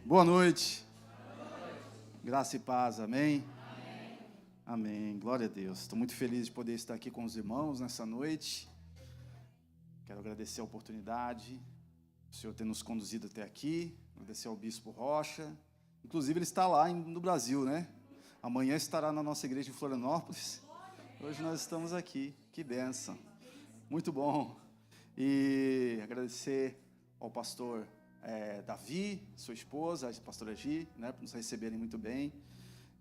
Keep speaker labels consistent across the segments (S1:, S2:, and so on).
S1: Boa noite. Graça e paz, amém? Amém. Glória a Deus. Estou muito feliz de poder estar aqui com os irmãos nessa noite. Quero agradecer a oportunidade, o Senhor ter nos conduzido até aqui, agradecer ao Bispo Rocha. Inclusive, ele está lá no Brasil, né? Amanhã estará na nossa igreja em Florianópolis. Hoje nós estamos aqui. Que bênção. Muito bom. E agradecer ao pastor Davi, sua esposa, a pastora Gi, né, por nos receberem muito bem.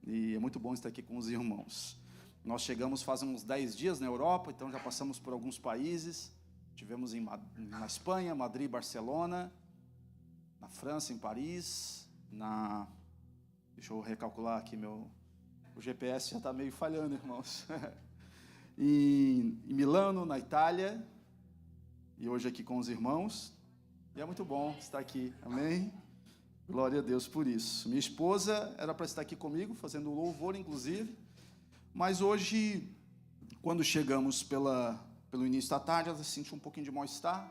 S1: E é muito bom estar aqui com os irmãos. Nós chegamos faz uns 10 dias na Europa, então já passamos por alguns países. Tivemos na Espanha, Madrid, Barcelona, na França, em Paris, deixa eu recalcular aqui, o GPS já está meio falhando, irmãos. Em Milano, na Itália, e hoje aqui com os irmãos. E é muito bom estar aqui, amém? Glória a Deus por isso. Minha esposa era para estar aqui comigo, fazendo louvor, inclusive, mas hoje, quando chegamos pelo início da tarde, ela sentiu um pouquinho de mal-estar,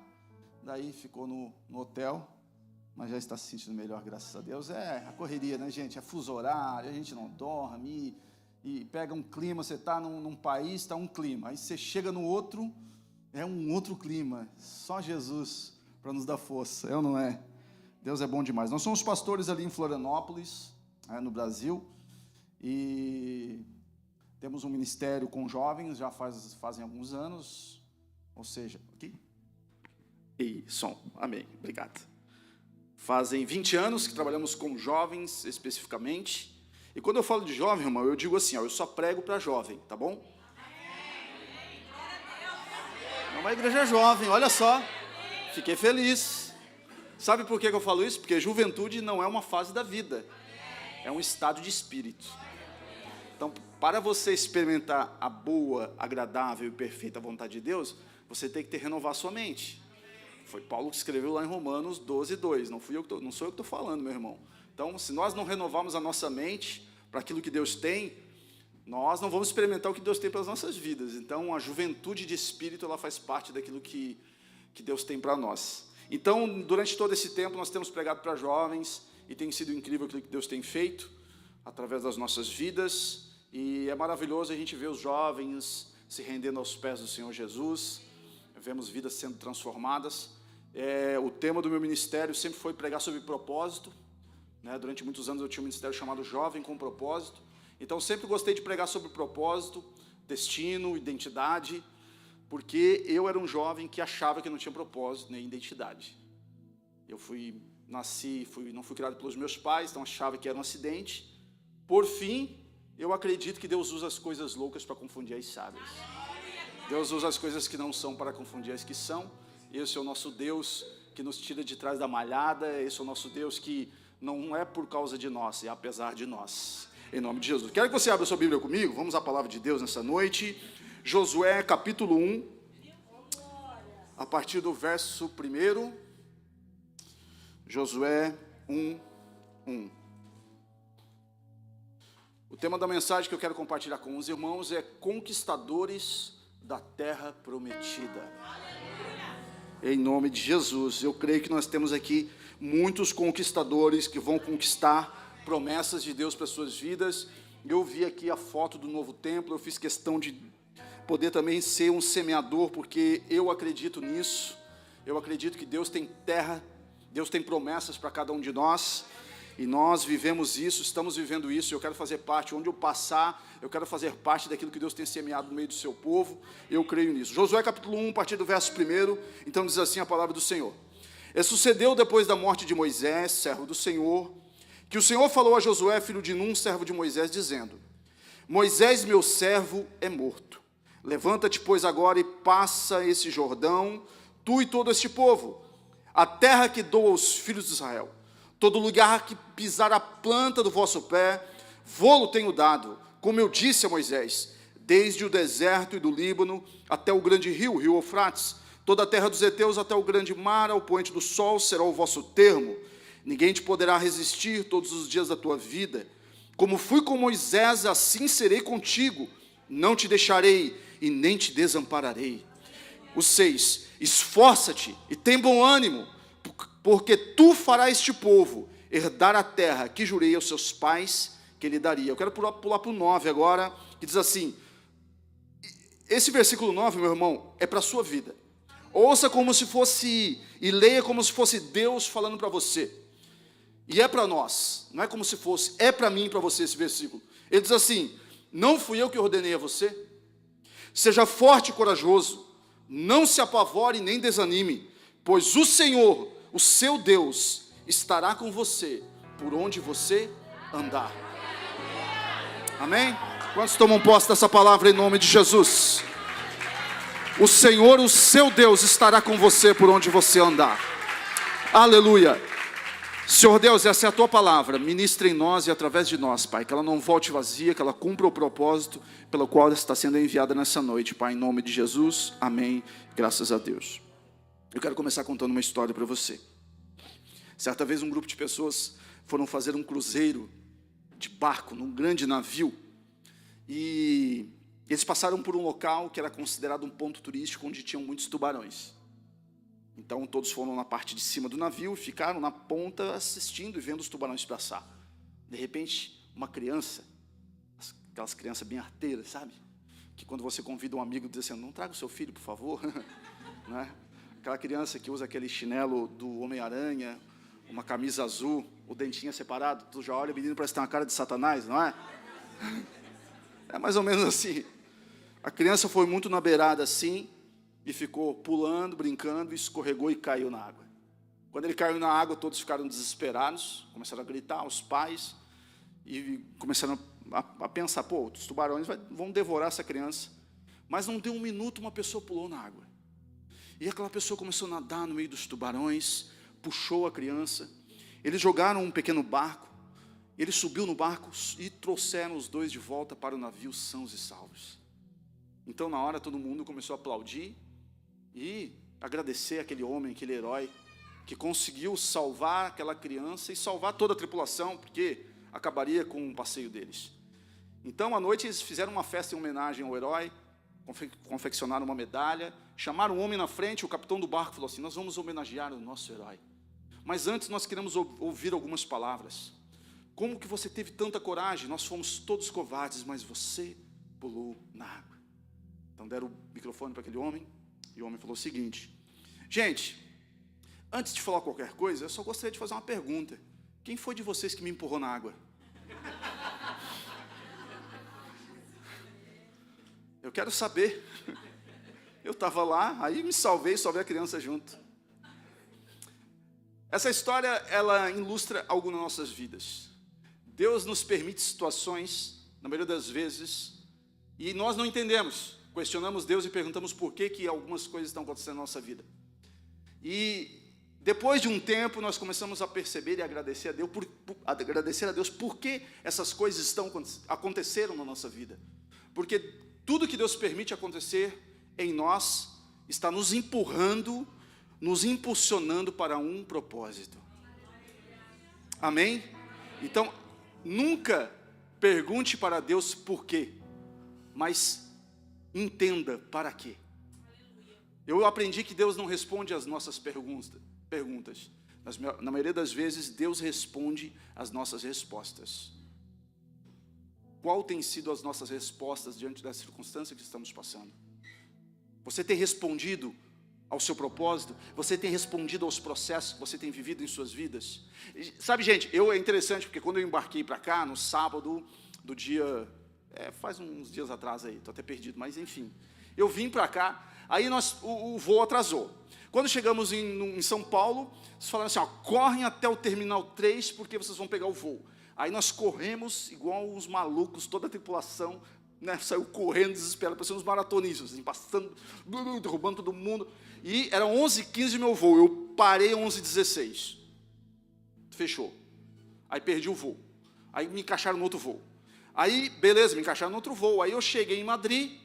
S1: daí ficou no hotel, mas já está se sentindo melhor, graças a Deus. A correria, né, gente? É fuso horário, a gente não dorme, e pega um clima, você está num país, está um clima, aí você chega no outro, é um outro clima, só Jesus para nos dar força, é ou não é? Deus é bom demais. Nós somos pastores ali em Florianópolis, no Brasil, e temos um ministério com jovens, já fazem alguns anos, ou seja, aqui, e som, amém, obrigado. Fazem 20 anos que trabalhamos com jovens especificamente, e quando eu falo de jovem, irmão, eu digo assim, eu só prego para jovem, tá bom? É uma igreja jovem, olha só, fiquei feliz. Sabe por que eu falo isso? Porque juventude não é uma fase da vida, é um estado de espírito. Então, para você experimentar a boa, agradável e perfeita vontade de Deus, você tem que renovar sua mente. Foi Paulo que escreveu lá em Romanos 12:2, não sou eu que estou falando, meu irmão. Então, se nós não renovarmos a nossa mente para aquilo que Deus tem, nós não vamos experimentar o que Deus tem para as nossas vidas. Então, a juventude de espírito, ela faz parte daquilo que Deus tem para nós. Então, durante todo esse tempo, nós temos pregado para jovens, e tem sido incrível aquilo que Deus tem feito, através das nossas vidas, e é maravilhoso a gente ver os jovens se rendendo aos pés do Senhor Jesus, vemos vidas sendo transformadas. O tema do meu ministério sempre foi pregar sobre propósito, né? Durante muitos anos eu tinha um ministério chamado Jovem com Propósito, então sempre gostei de pregar sobre propósito, destino, identidade, porque eu era um jovem que achava que não tinha propósito nem identidade. Eu não fui criado pelos meus pais, então achava que era um acidente. Por fim, eu acredito que Deus usa as coisas loucas para confundir as sábias. Deus usa as coisas que não são para confundir as que são. Esse é o nosso Deus que nos tira de trás da malhada. Esse é o nosso Deus que não é por causa de nós, é apesar de nós. Em nome de Jesus. Quero que você abra sua Bíblia comigo. Vamos à palavra de Deus nessa noite. Josué capítulo 1, a partir do verso 1, Josué 1:1. O tema da mensagem que eu quero compartilhar com os irmãos é conquistadores da terra prometida. Em nome de Jesus, eu creio que nós temos aqui muitos conquistadores que vão conquistar promessas de Deus para suas vidas. Eu vi aqui a foto do novo templo, eu fiz questão de poder também ser um semeador, porque eu acredito nisso. Eu acredito que Deus tem terra, Deus tem promessas para cada um de nós, e nós vivemos isso, estamos vivendo isso. Eu quero fazer parte, onde eu passar, eu quero fazer parte daquilo que Deus tem semeado no meio do seu povo. Eu creio nisso. Josué capítulo 1, a partir do verso 1, então diz assim a palavra do Senhor. Sucedeu depois da morte de Moisés, servo do Senhor, que o Senhor falou a Josué, filho de Num, servo de Moisés, dizendo: Moisés, meu servo, é morto. Levanta-te, pois, agora e passa esse Jordão, tu e todo este povo, a terra que dou aos filhos de Israel. Todo lugar que pisar a planta do vosso pé, vô-lo tenho dado, como eu disse a Moisés, desde o deserto e do Líbano até o grande rio Eufrates, toda a terra dos heteus até o grande mar, ao poente do sol, será o vosso termo. Ninguém te poderá resistir todos os dias da tua vida. Como fui com Moisés, assim serei contigo. Não te deixarei e nem te desampararei. O 6, esforça-te e tem bom ânimo, porque tu farás este povo herdar a terra que jurei aos seus pais que ele daria. Eu quero pular para o 9 agora, que diz assim, esse versículo 9, meu irmão, é para a sua vida. Ouça como se fosse, e leia como se fosse Deus falando para você. E é para nós, não é como se fosse, é para mim e para você esse versículo. Ele diz assim, não fui eu que ordenei a você? Seja forte e corajoso, não se apavore nem desanime, pois o Senhor, o seu Deus, estará com você por onde você andar. Amém? Quantos tomam posse dessa palavra em nome de Jesus? O Senhor, o seu Deus, estará com você por onde você andar. Aleluia. Senhor Deus, essa é a tua palavra, ministra em nós e através de nós, Pai, que ela não volte vazia, que ela cumpra o propósito pelo qual ela está sendo enviada nessa noite, Pai, em nome de Jesus, amém, graças a Deus. Eu quero começar contando uma história para você. Certa vez um grupo de pessoas foram fazer um cruzeiro de barco, num grande navio, e eles passaram por um local que era considerado um ponto turístico, onde tinham muitos tubarões. Então todos foram na parte de cima do navio e ficaram na ponta assistindo e vendo os tubarões passar. De repente, uma criança, aquelas crianças bem arteiras, sabe? Que quando você convida um amigo, diz assim, não traga o seu filho, por favor. Né? Aquela criança que usa aquele chinelo do Homem-Aranha, uma camisa azul, o dentinho é separado, tu já olha, o menino parece ter uma cara de Satanás, não é? É mais ou menos assim. A criança foi muito na beirada assim, e ficou pulando, brincando, escorregou e caiu na água. Quando ele caiu na água, todos ficaram desesperados, começaram a gritar, os pais, e começaram a pensar, pô, os tubarões vão devorar essa criança. Mas não deu um minuto, uma pessoa pulou na água. E aquela pessoa começou a nadar no meio dos tubarões, puxou a criança. Eles jogaram um pequeno barco, ele subiu no barco e trouxeram os dois de volta para o navio sãos e salvos. Então, na hora, todo mundo começou a aplaudir, e agradecer aquele homem, aquele herói, que conseguiu salvar aquela criança e salvar toda a tripulação, porque acabaria com o passeio deles. Então, à noite, eles fizeram uma festa em homenagem ao herói, confeccionaram uma medalha, chamaram o homem na frente, o capitão do barco falou assim, nós vamos homenagear o nosso herói. Mas antes, nós queremos ouvir algumas palavras. Como que você teve tanta coragem? Nós fomos todos covardes, mas você pulou na água. Então, deram o microfone para aquele homem, e o homem falou o seguinte, gente, antes de falar qualquer coisa, eu só gostaria de fazer uma pergunta. Quem foi de vocês que me empurrou na água? Eu quero saber. Eu estava lá, aí me salvei a criança junto. Essa história, ela ilustra algo nas nossas vidas. Deus nos permite situações, na maioria das vezes, e nós não entendemos. Questionamos Deus e perguntamos por que algumas coisas estão acontecendo na nossa vida. E depois de um tempo, nós começamos a perceber e agradecer a Deus por que essas coisas aconteceram na nossa vida. Porque tudo que Deus permite acontecer em nós está nos empurrando, nos impulsionando para um propósito. Amém? Então, nunca pergunte para Deus por quê, mas entenda para quê. Eu aprendi que Deus não responde às nossas perguntas. Na maioria das vezes, Deus responde às nossas respostas. Qual tem sido as nossas respostas diante da circunstância que estamos passando? Você tem respondido ao seu propósito? Você tem respondido aos processos que você tem vivido em suas vidas? Sabe, gente, é interessante, porque quando eu embarquei para cá, no sábado do dia... faz uns dias atrás aí, estou até perdido, mas enfim. Eu vim para cá, aí o voo atrasou. Quando chegamos em São Paulo, eles falaram assim, correm até o Terminal 3, porque vocês vão pegar o voo. Aí nós corremos, igual os malucos, toda a tripulação, né, saiu correndo, desesperado, parecendo uns maratonistas, assim, passando, derrubando todo mundo. E era 11h15 meu voo, eu parei 11h16. Fechou. Aí perdi o voo. Aí me encaixaram no outro voo. Aí, beleza, me encaixaram no outro voo. Aí eu cheguei em Madrid.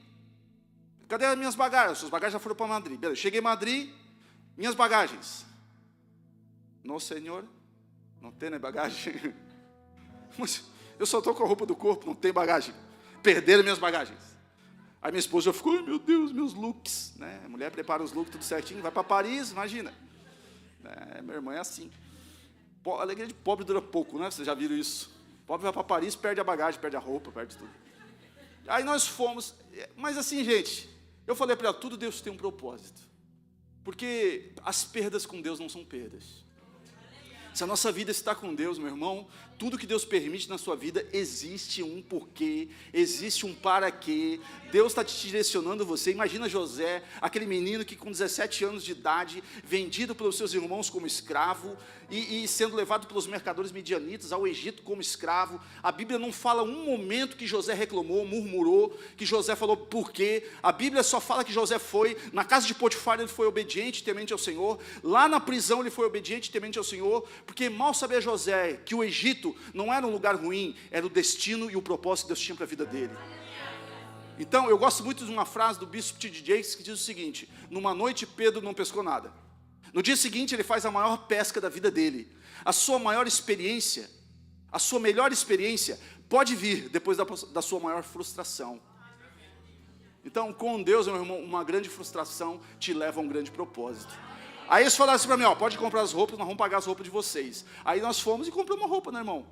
S1: Cadê as minhas bagagens? Suas bagagens já foram para Madrid. Beleza, cheguei em Madrid, minhas bagagens. No, senhor, não tem bagagem. Mas eu só estou com a roupa do corpo, não tem bagagem. Perderam minhas bagagens. Aí minha esposa já ficou, ai meu Deus, meus looks. Né? A mulher prepara os looks tudo certinho, vai para Paris, imagina. Minha irmã é assim. A alegria de pobre dura pouco, né? Vocês já viram isso? O pobre vai para Paris, perde a bagagem, perde a roupa, perde tudo. Aí nós fomos, mas assim, gente, eu falei para ela, tudo Deus tem um propósito. Porque as perdas com Deus não são perdas. Se a nossa vida está com Deus, meu irmão, tudo que Deus permite na sua vida, existe um porquê, existe um para quê. Deus está te direcionando você. Imagina José, aquele menino que com 17 anos de idade, vendido pelos seus irmãos como escravo, e sendo levado pelos mercadores midianitas ao Egito como escravo. A Bíblia não fala um momento que José reclamou, murmurou, que José falou por quê. A Bíblia só fala que José foi, na casa de Potifar ele foi obediente, temente ao Senhor. Lá na prisão ele foi obediente, temente ao Senhor. Porque mal sabia José que o Egito não era um lugar ruim, era o destino e o propósito que Deus tinha para a vida dele. Então, eu gosto muito de uma frase do bispo T.D. Jakes que diz o seguinte: numa noite Pedro não pescou nada. No dia seguinte ele faz a maior pesca da vida dele. A sua maior experiência, a sua melhor experiência pode vir depois da sua maior frustração. Então, com Deus, meu irmão, uma grande frustração te leva a um grande propósito. Aí eles falaram assim para mim, pode comprar as roupas, nós vamos pagar as roupas de vocês. Aí nós fomos e compramos uma roupa, né, irmão?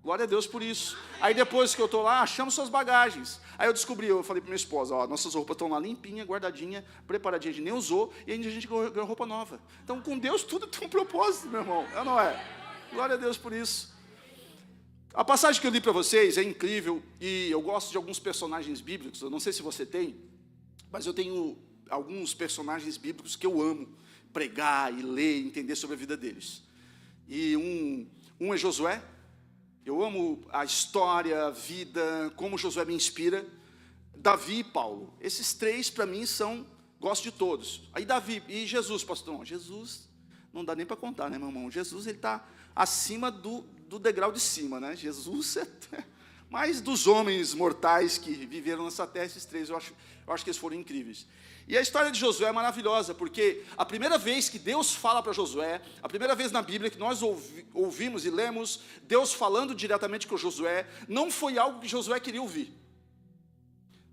S1: Glória a Deus por isso. Aí depois que eu estou lá, achamos suas bagagens. Aí eu descobri, eu falei para minha esposa, nossas roupas estão lá limpinha, guardadinha, preparadinha, a gente nem usou, e ainda a gente ganhou roupa nova. Então com Deus tudo tem um propósito, meu irmão, é ou não é? Glória a Deus por isso. A passagem que eu li para vocês é incrível, e eu gosto de alguns personagens bíblicos, eu não sei se você tem, mas eu tenho alguns personagens bíblicos que eu amo pregar e ler e entender sobre a vida deles. E um é Josué. Eu amo a história, a vida, como Josué me inspira. Davi e Paulo. Esses três, para mim, gosto de todos. Aí Davi e Jesus, pastor. Não, Jesus, não dá nem para contar, né, meu irmão? Jesus, ele está acima do degrau de cima, né? Jesus é... Mas dos homens mortais que viveram nessa terra, esses três, eu acho que eles foram incríveis. E a história de Josué é maravilhosa, porque a primeira vez que Deus fala para Josué, a primeira vez na Bíblia que nós ouvimos e lemos Deus falando diretamente com Josué, não foi algo que Josué queria ouvir.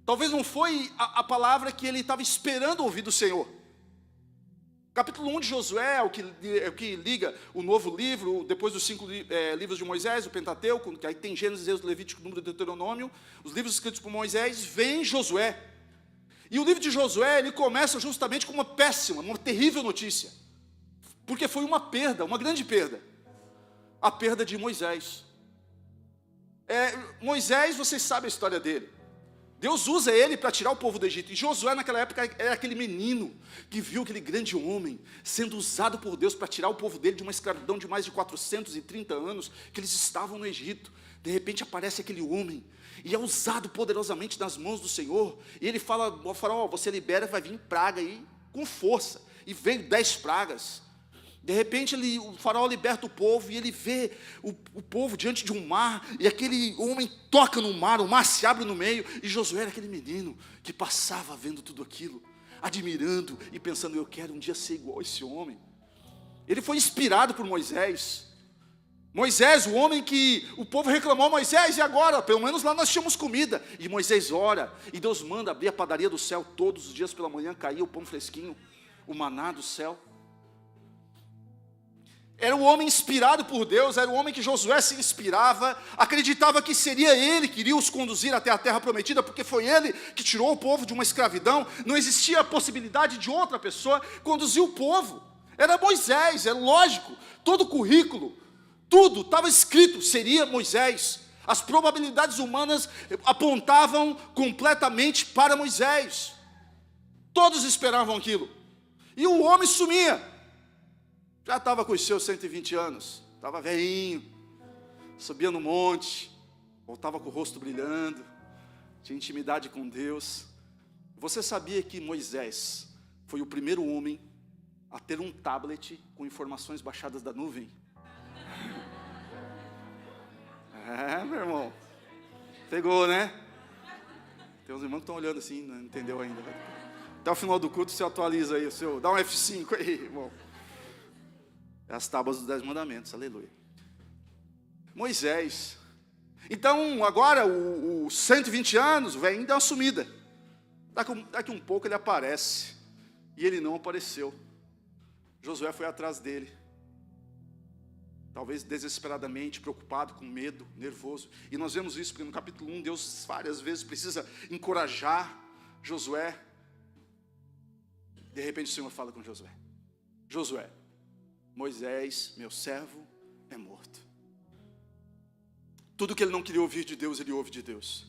S1: Talvez não foi a palavra que ele estava esperando ouvir do Senhor. Capítulo 1 de Josué é o que liga o novo livro, depois dos 5 livros de Moisés, o Pentateuco, que aí tem Gênesis, Êxodo, Levítico, Número, Deuteronômio, os livros escritos por Moisés, vem Josué. E o livro de Josué, ele começa justamente com uma terrível notícia. Porque foi uma perda, uma grande perda. A perda de Moisés. Moisés, vocês sabem a história dele. Deus usa ele para tirar o povo do Egito. E Josué, naquela época, era aquele menino que viu aquele grande homem sendo usado por Deus para tirar o povo dele de uma escravidão de mais de 430 anos, que eles estavam no Egito. De repente aparece aquele homem e é usado poderosamente nas mãos do Senhor. E ele fala ao faraó, você libera, vai vir praga aí com força. E veio 10 pragas. De repente o faraó liberta o povo e ele vê o povo diante de um mar, e aquele homem toca no mar, o mar se abre no meio, e Josué era aquele menino que passava vendo tudo aquilo, admirando e pensando, eu quero um dia ser igual a esse homem. Ele foi inspirado por Moisés. Moisés, o homem que o povo reclamou, Moisés, e agora? Pelo menos lá nós tínhamos comida. E Moisés ora, e Deus manda abrir a padaria do céu, todos os dias pela manhã caía o pão fresquinho, o maná do céu. Era o homem inspirado por Deus, era o homem que Josué se inspirava, acreditava que seria ele que iria os conduzir até a terra prometida, porque foi ele que tirou o povo de uma escravidão, não existia a possibilidade de outra pessoa conduzir o povo. Era Moisés, é lógico, todo o currículo, tudo estava escrito, seria Moisés. As probabilidades humanas apontavam completamente para Moisés. Todos esperavam aquilo. E o homem sumia. Já estava com os seus 120 anos, estava velhinho, subia no monte, voltava com o rosto brilhando, tinha intimidade com Deus. Você sabia que Moisés foi o primeiro homem a ter um tablet com informações baixadas da nuvem? Meu irmão, pegou, né? Tem uns irmãos que estão olhando assim, não entendeu ainda. Até o final do culto você atualiza aí o seu, dá um F5 aí, irmão. As tábuas dos 10 mandamentos, aleluia. Moisés. Então, agora, os 120 anos, o velhinho dá uma sumida. Daqui um pouco ele aparece. E ele não apareceu. Josué foi atrás dele. talvez desesperadamente preocupado, com medo, nervoso. E nós vemos isso porque no capítulo 1, Deus várias vezes precisa encorajar Josué. De repente o Senhor fala com Josué: Josué, Moisés, meu servo, é morto. Tudo que ele não queria ouvir de Deus, ele ouve de Deus.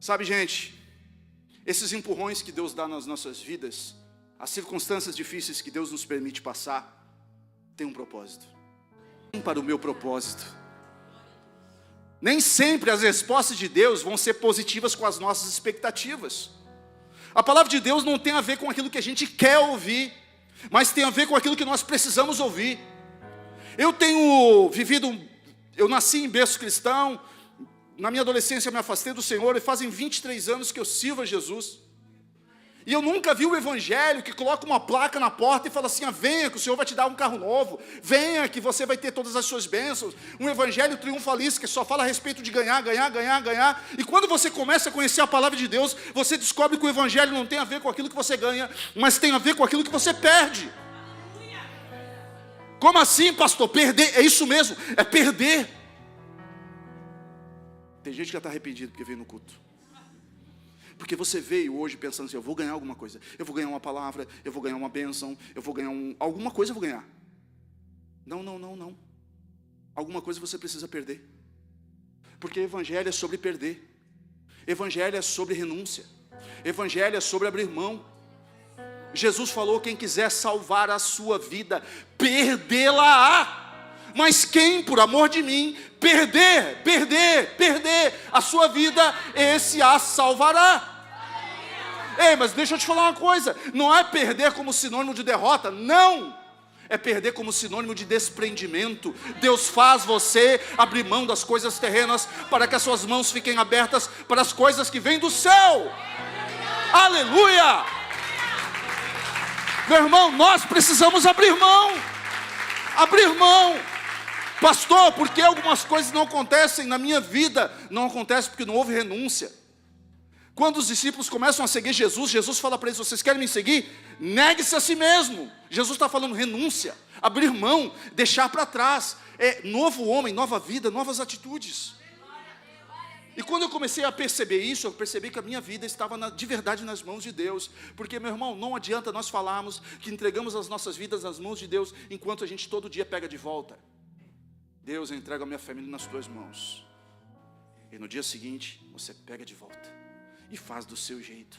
S1: Sabe, gente, esses empurrões que Deus dá nas nossas vidas, as circunstâncias difíceis que Deus nos permite passar, tem um propósito. Para o meu propósito. Nem sempre as respostas de Deus vão ser positivas com as nossas expectativas. A palavra de Deus não tem a ver com aquilo que a gente quer ouvir, mas tem a ver com aquilo que nós precisamos ouvir. Eu nasci em berço cristão, na minha adolescência eu me afastei do Senhor, e fazem 23 anos que eu sirvo a Jesus. E eu nunca vi o evangelho que coloca uma placa na porta e fala assim: venha que o Senhor vai te dar um carro novo, venha que você vai ter todas as suas bênçãos. Um evangelho triunfalista que só fala a respeito de ganhar, ganhar, ganhar, ganhar. E quando você começa a conhecer a palavra de Deus, você descobre que o evangelho não tem a ver com aquilo que você ganha, mas tem a ver com aquilo que você perde. Como assim, pastor? Perder? É isso mesmo, é perder. Tem gente que já está arrependido porque veio no culto. Porque você veio hoje pensando assim: eu vou ganhar alguma coisa, eu vou ganhar uma palavra, eu vou ganhar uma bênção, eu vou ganhar alguma coisa eu vou ganhar. Não. Alguma coisa você precisa perder. Porque evangelho é sobre perder. Evangelho é sobre renúncia. Evangelho é sobre abrir mão. Jesus falou: quem quiser salvar a sua vida, perdê-la-á. Mas quem, por amor de mim, perder a sua vida, esse a salvará. Ei, mas deixa eu te falar uma coisa: não é perder como sinônimo de derrota, não. É perder como sinônimo de desprendimento. Deus faz você abrir mão das coisas terrenas para que as suas mãos fiquem abertas para as coisas que vêm do céu. Aleluia! Meu irmão, nós precisamos abrir mão. Abrir mão. Pastor, por que algumas coisas não acontecem na minha vida? Não acontece porque não houve renúncia. Quando os discípulos começam a seguir Jesus, Jesus fala para eles: vocês querem me seguir? Negue-se a si mesmo. Jesus está falando renúncia, abrir mão, deixar para trás. É novo homem, nova vida, novas atitudes. E quando eu comecei a perceber isso, eu percebi que a minha vida estava de verdade nas mãos de Deus. Porque, meu irmão, não adianta nós falarmos que entregamos as nossas vidas nas mãos de Deus, enquanto a gente todo dia pega de volta. Deus, eu entrego a minha família nas tuas mãos. E no dia seguinte, você pega de volta e faz do seu jeito.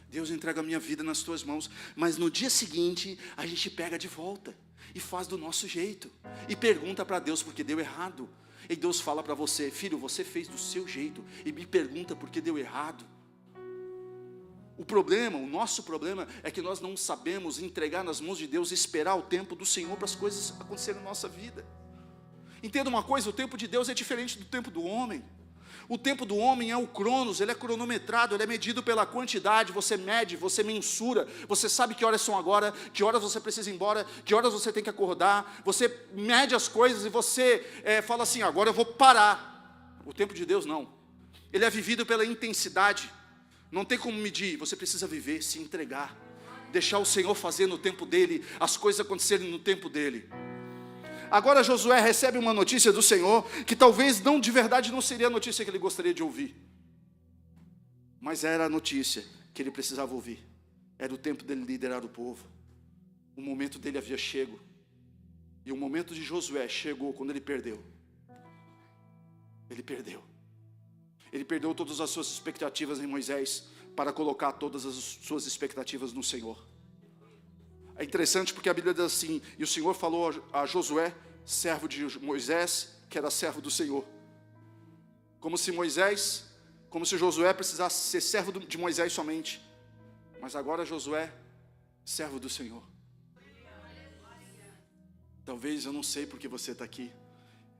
S1: Deus, entrega a minha vida nas tuas mãos. Mas no dia seguinte, a gente pega de volta e faz do nosso jeito. E pergunta para Deus porque deu errado. E Deus fala para você: filho, você fez do seu jeito. E me pergunta por que deu errado. O nosso problema é que nós não sabemos entregar nas mãos de Deus e esperar o tempo do Senhor para as coisas acontecerem na nossa vida. Entenda uma coisa: o tempo de Deus é diferente do tempo do homem. O tempo do homem é o cronos, ele é cronometrado, ele é medido pela quantidade. Você mede, você mensura, você sabe que horas são agora, que horas você precisa ir embora, que horas você tem que acordar. Você mede as coisas e você fala assim: agora eu vou parar. O tempo de Deus não. Ele é vivido pela intensidade. Não tem como medir, você precisa viver, se entregar, deixar o Senhor fazer no tempo dele, as coisas acontecerem no tempo dele. Agora Josué recebe uma notícia do Senhor, que talvez de verdade não seria a notícia que ele gostaria de ouvir, mas era a notícia que ele precisava ouvir. Era o tempo dele liderar o povo. O momento dele havia chego. E o momento de Josué chegou quando ele perdeu. Ele perdeu. Ele perdeu todas as suas expectativas em Moisés para colocar todas as suas expectativas no Senhor. É interessante porque a Bíblia diz assim: e o Senhor falou a Josué, servo de Moisés, que era servo do Senhor. Como se Josué precisasse ser servo de Moisés somente. Mas agora Josué, servo do Senhor. Talvez eu não sei porque você está aqui.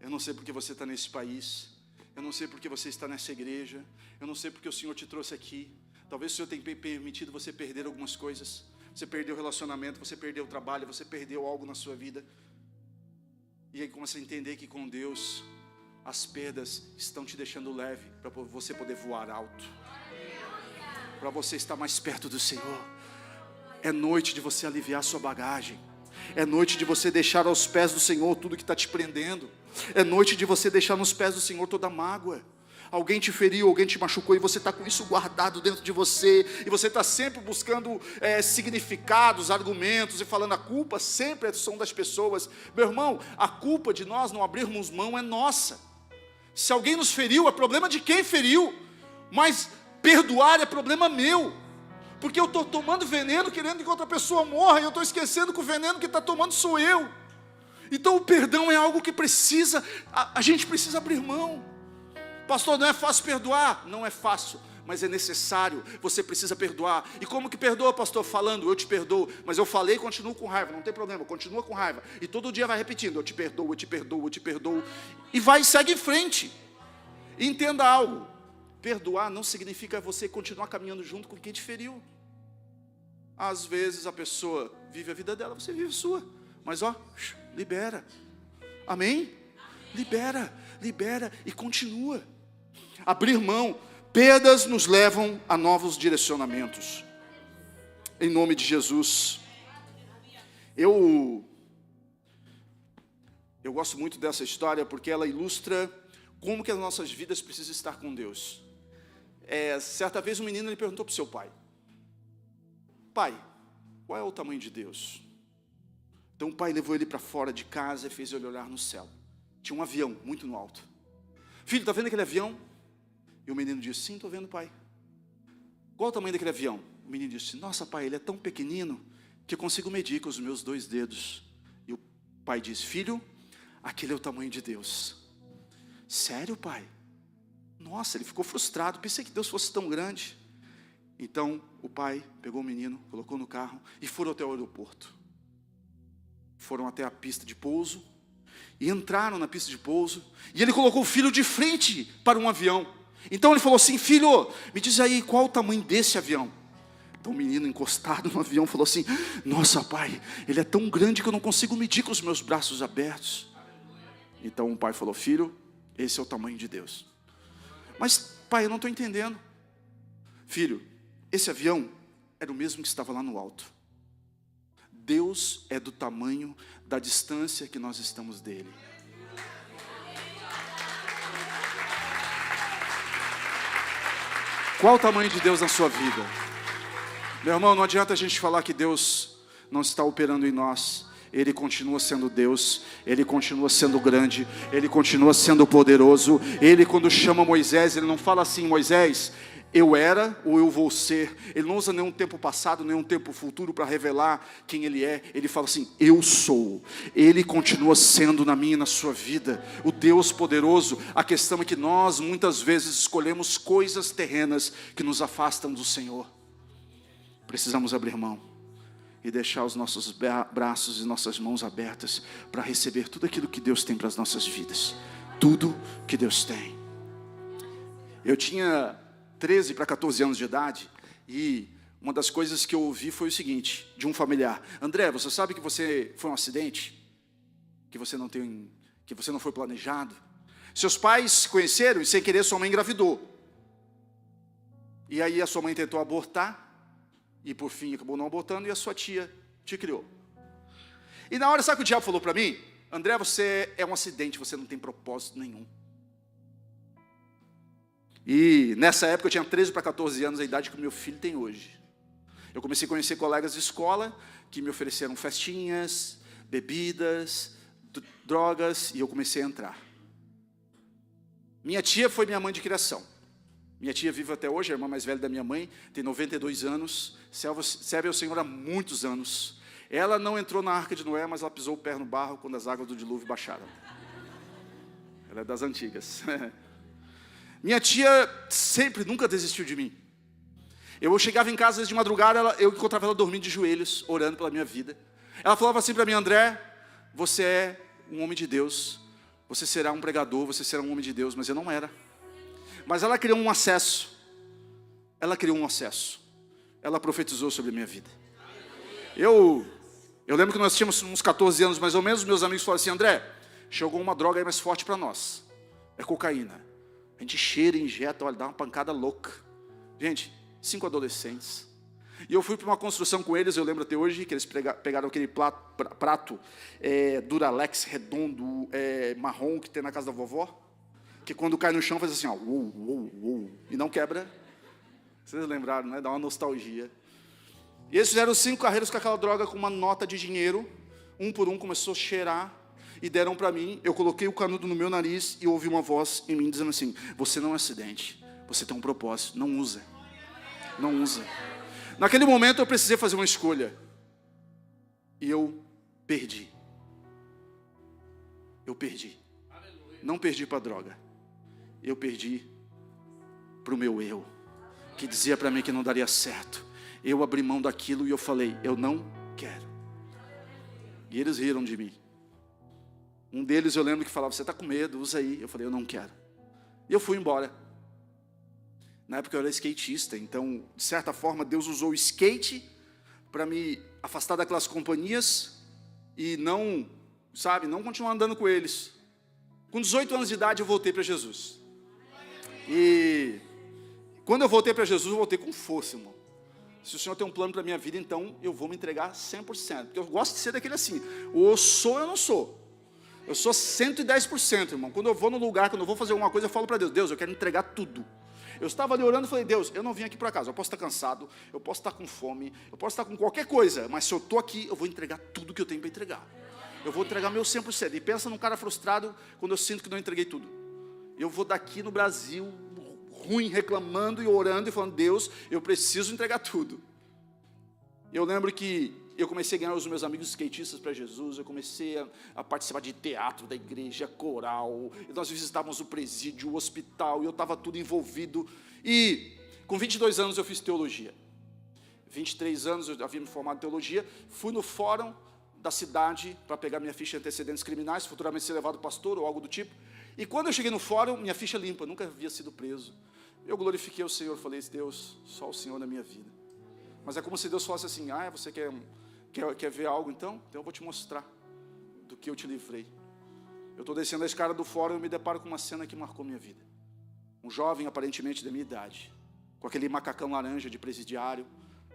S1: Eu não sei porque você está nesse país. Eu não sei porque você está nessa igreja. Eu não sei porque o Senhor te trouxe aqui. Talvez o Senhor tenha permitido você perder algumas coisas. Você perdeu o relacionamento, você perdeu o trabalho, você perdeu algo na sua vida. E aí começa a entender que com Deus as perdas estão te deixando leve, para você poder voar alto, para você estar mais perto do Senhor. É noite de você aliviar sua bagagem. É noite de você deixar aos pés do Senhor tudo que está te prendendo. É noite de você deixar nos pés do Senhor toda mágoa. Alguém te feriu, alguém te machucou, e você está com isso guardado dentro de você, e você está sempre buscando significados, argumentos, e falando a culpa sempre são das pessoas. Meu irmão, a culpa de nós não abrirmos mão é nossa. Se alguém nos feriu, é problema de quem feriu, mas perdoar é problema meu, porque eu estou tomando veneno querendo que outra pessoa morra, e eu estou esquecendo que o veneno que está tomando sou eu. Então o perdão é algo que a gente precisa abrir mão. Pastor, não é fácil perdoar? Não é fácil, mas é necessário. Você precisa perdoar. E como que perdoa, pastor? Falando, eu te perdoo. Mas eu falei e continuo com raiva. Não tem problema, continua com raiva. E todo dia vai repetindo, eu te perdoo, eu te perdoo, eu te perdoo. E segue em frente. E entenda algo. Perdoar não significa você continuar caminhando junto com quem te feriu. Às vezes a pessoa vive a vida dela, você vive a sua. Mas libera. Amém? Libera e continua. Abrir mão, perdas nos levam a novos direcionamentos. Em nome de Jesus. Eu gosto muito dessa história porque ela ilustra como que as nossas vidas precisam estar com Deus. Certa vez um menino ele perguntou para o seu pai: pai, qual é o tamanho de Deus? Então o pai levou ele para fora de casa e fez ele olhar no céu. Tinha um avião muito no alto. Filho, está vendo aquele avião? E o menino disse: sim, estou vendo, pai. Qual o tamanho daquele avião? O menino disse: nossa, pai, ele é tão pequenino que eu consigo medir com os meus 2 dedos. E o pai disse: filho, aquele é o tamanho de Deus. Sério, pai? Nossa, ele ficou frustrado, pensei que Deus fosse tão grande. Então o pai pegou o menino, colocou no carro e foram até o aeroporto. Foram até a pista de pouso e entraram na pista de pouso, e ele colocou o filho de frente para um avião. Então ele falou assim: filho, me diz aí qual o tamanho desse avião. Então o menino encostado no avião falou assim: nossa, pai, ele é tão grande que eu não consigo medir com os meus braços abertos. Então o pai falou: filho, esse é o tamanho de Deus. Mas pai, eu não estou entendendo. Filho, esse avião era o mesmo que estava lá no alto. Deus é do tamanho da distância que nós estamos dele. Qual o tamanho de Deus na sua vida? Meu irmão, não adianta a gente falar que Deus não está operando em nós. Ele continua sendo Deus, Ele continua sendo grande, Ele continua sendo poderoso. Ele, quando chama Moisés, Ele não fala assim: Moisés, eu era ou eu vou ser. Ele não usa nenhum tempo passado, nenhum tempo futuro para revelar quem Ele é. Ele fala assim: eu sou. Ele continua sendo na minha e na sua vida o Deus poderoso. A questão é que nós muitas vezes escolhemos coisas terrenas que nos afastam do Senhor. Precisamos abrir mão e deixar os nossos braços e nossas mãos abertas para receber tudo aquilo que Deus tem para as nossas vidas. Tudo que Deus tem. Eu tinha 13 para 14 anos de idade, e uma das coisas que eu ouvi foi o seguinte, de um familiar: André, você sabe que você foi um acidente? Que você não foi planejado? Seus pais se conheceram e sem querer sua mãe engravidou. E aí a sua mãe tentou abortar, e por fim acabou não abortando, e a sua tia te criou. E na hora, sabe o que o diabo falou para mim? André, você é um acidente, você não tem propósito nenhum. E nessa época eu tinha 13 para 14 anos, a idade que o meu filho tem hoje. Eu comecei a conhecer colegas de escola que me ofereceram festinhas, bebidas, drogas, e eu comecei a entrar. Minha tia foi minha mãe de criação. Minha tia vive até hoje, a irmã mais velha da minha mãe, tem 92 anos, serve ao Senhor há muitos anos. Ela não entrou na Arca de Noé, mas ela pisou o pé no barro quando as águas do dilúvio baixaram. Ela é das antigas. Minha tia nunca desistiu de mim. Eu chegava em casa de madrugada, eu encontrava ela dormindo de joelhos, orando pela minha vida. Ela falava assim para mim: André, você é um homem de Deus, você será um pregador, você será um homem de Deus. Mas eu não era. Mas ela criou um acesso. Ela profetizou sobre a minha vida. Eu lembro que nós tínhamos uns 14 anos mais ou menos. Meus amigos falaram assim: André, chegou uma droga aí mais forte para nós, é cocaína. A gente cheira, injeta, olha, dá uma pancada louca. Gente, 5 adolescentes. E eu fui para uma construção com eles, eu lembro até hoje, que eles pegaram aquele prato Duralex redondo, marrom, que tem na casa da vovó, que quando cai no chão faz assim, ó, uou, uou, uou, e não quebra. Vocês lembraram, né? Dá uma nostalgia. E eles fizeram 5 carreiras com aquela droga, com uma nota de dinheiro, um por um começou a cheirar, e deram para mim. Eu coloquei o canudo no meu nariz e ouvi uma voz em mim dizendo assim: você não é acidente, você tem um propósito, não usa. Não usa. Naquele momento eu precisei fazer uma escolha. E eu perdi. Eu perdi. Não perdi para a droga. Eu perdi para o meu eu, que dizia para mim que não daria certo. Eu abri mão daquilo e eu falei: eu não quero. E eles riram de mim. Um deles eu lembro que falava: você está com medo, usa aí. Eu falei: eu não quero. E eu fui embora. Na época eu era skatista, então, de certa forma, Deus usou o skate para me afastar daquelas companhias e não continuar andando com eles. Com 18 anos de idade eu voltei para Jesus. E quando eu voltei para Jesus, eu voltei com força, irmão. Se o Senhor tem um plano para a minha vida, então eu vou me entregar 100%. Porque eu gosto de ser daquele assim, ou eu sou ou eu não sou. Eu sou 110%, irmão. Quando eu vou no lugar, quando eu vou fazer alguma coisa, eu falo para Deus: Deus, eu quero entregar tudo. Eu estava ali orando e falei: Deus, eu não vim aqui para casa. Eu posso estar cansado, eu posso estar com fome, eu posso estar com qualquer coisa, mas se eu estou aqui, eu vou entregar tudo que eu tenho para entregar. Eu vou entregar meu 100%. E pensa num cara frustrado quando eu sinto que não entreguei tudo. Eu vou daqui no Brasil, ruim, reclamando e orando e falando: Deus, eu preciso entregar tudo. Eu lembro que eu comecei a ganhar os meus amigos skatistas para Jesus, eu comecei a participar de teatro da igreja, coral, e nós visitávamos o presídio, o hospital, e eu estava tudo envolvido. E com 22 anos eu fiz teologia. 23 anos eu havia me formado em teologia, fui no fórum da cidade para pegar minha ficha de antecedentes criminais, futuramente ser levado pastor ou algo do tipo. E quando eu cheguei no fórum, minha ficha limpa, nunca havia sido preso. Eu glorifiquei o Senhor, falei: Deus, só o Senhor na minha vida. Mas é como se Deus falasse assim: você quer ver algo então? Então eu vou te mostrar do que eu te livrei. Eu estou descendo a escada do fórum e eu me deparo com uma cena que marcou minha vida. Um jovem aparentemente da minha idade, com aquele macacão laranja de presidiário,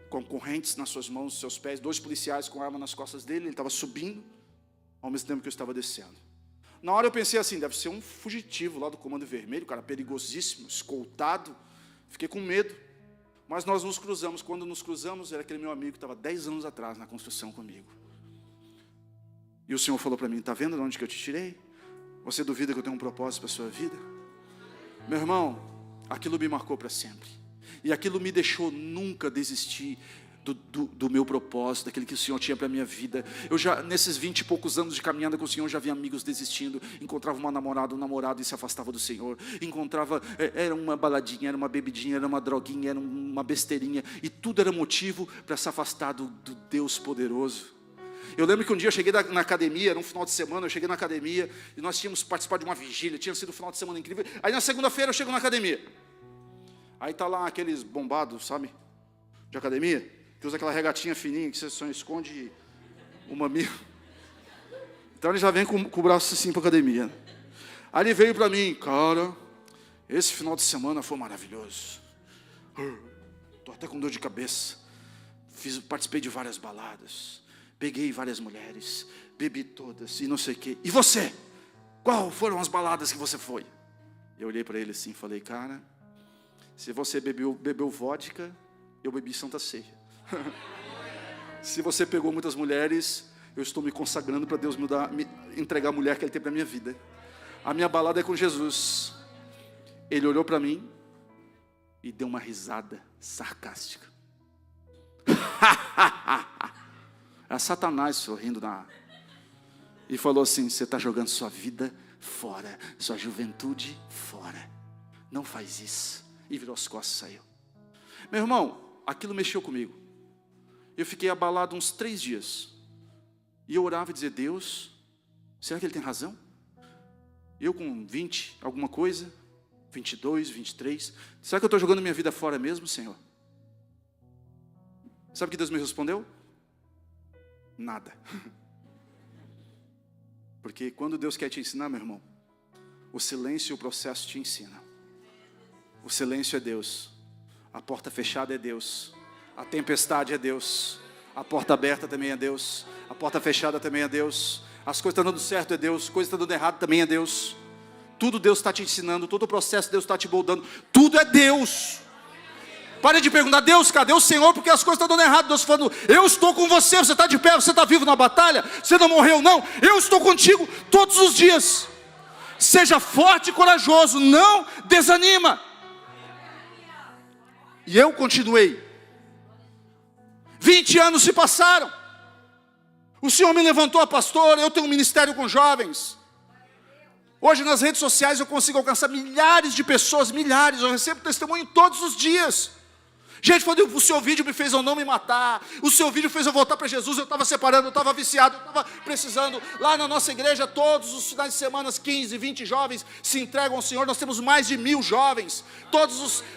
S1: com correntes nas suas mãos, nos seus pés, 2 policiais com arma nas costas dele. Ele estava subindo, ao mesmo tempo que eu estava descendo. Na hora eu pensei assim: deve ser um fugitivo lá do Comando Vermelho, cara perigosíssimo, escoltado. Fiquei com medo. Mas nós nos cruzamos. Quando nos cruzamos, era aquele meu amigo que estava 10 anos atrás na construção comigo. E o Senhor falou para mim: está vendo de onde que eu te tirei? Você duvida que eu tenho um propósito para a sua vida? Meu irmão, aquilo me marcou para sempre. E aquilo me deixou nunca desistir do meu propósito, daquele que o Senhor tinha para a minha vida. Eu já, nesses 20 e poucos anos de caminhada com o Senhor, já vi amigos desistindo. Encontrava uma namorada, um namorado e se afastava do Senhor. Encontrava, era uma baladinha, era uma bebidinha, era uma droguinha, era uma besteirinha. E tudo era motivo para se afastar do Deus poderoso. Eu lembro que um dia eu cheguei na academia, era um final de semana, eu cheguei na academia e nós tínhamos participado de uma vigília, tinha sido um final de semana incrível. Aí na segunda-feira eu chego na academia. Aí está lá aqueles bombados, sabe, de academia, que usa aquela regatinha fininha que você só esconde o mamilo. Então ele já vem com o braço assim para a academia. Aí ele veio para mim: cara, esse final de semana foi maravilhoso. Estou até com dor de cabeça. Participei de várias baladas, peguei várias mulheres, bebi todas e não sei o quê. E você? Qual foram as baladas que você foi? Eu olhei para ele assim e falei: cara, se você bebeu vodka, eu bebi Santa Ceia. Se você pegou muitas mulheres, eu estou me consagrando para Deus me entregar a mulher que Ele tem para a minha vida. A minha balada é com Jesus. Ele olhou para mim e deu uma risada sarcástica. Era Satanás sorrindo e falou assim: você está jogando sua vida fora, sua juventude fora. Não faz isso. E virou as costas e saiu. Meu irmão, aquilo mexeu comigo. Eu fiquei abalado uns 3 dias. E eu orava e dizia: Deus, será que Ele tem razão? Eu com 20, alguma coisa, 22, 23, será que eu estou jogando minha vida fora mesmo, Senhor? Sabe o que Deus me respondeu? Nada. Porque quando Deus quer te ensinar, meu irmão, o silêncio e o processo te ensinam. O silêncio é Deus. A porta fechada é Deus. A tempestade é Deus. A porta aberta também é Deus. A porta fechada também é Deus. As coisas estão dando certo é Deus. Coisas estão dando errado também é Deus. Tudo Deus está te ensinando. Todo o processo Deus está te moldando. Tudo é Deus. Pare de perguntar, Deus, cadê o Senhor? Porque as coisas estão dando errado. Deus falando, eu estou com você. Você está de pé, você está vivo na batalha. Você não morreu não. Eu estou contigo todos os dias. Seja forte e corajoso. Não desanima. E eu continuei. 20 anos se passaram. O Senhor me levantou a pastora. Eu tenho um ministério com jovens. Hoje nas redes sociais eu consigo alcançar milhares de pessoas. Milhares, eu recebo testemunho todos os dias. Gente falando, o seu vídeo me fez eu não me matar. O seu vídeo fez eu voltar para Jesus. Eu estava separando, eu estava viciado, eu estava precisando. Lá na nossa igreja, todos os finais de semana, 15, 20 jovens se entregam ao Senhor. Nós temos mais de 1000 jovens.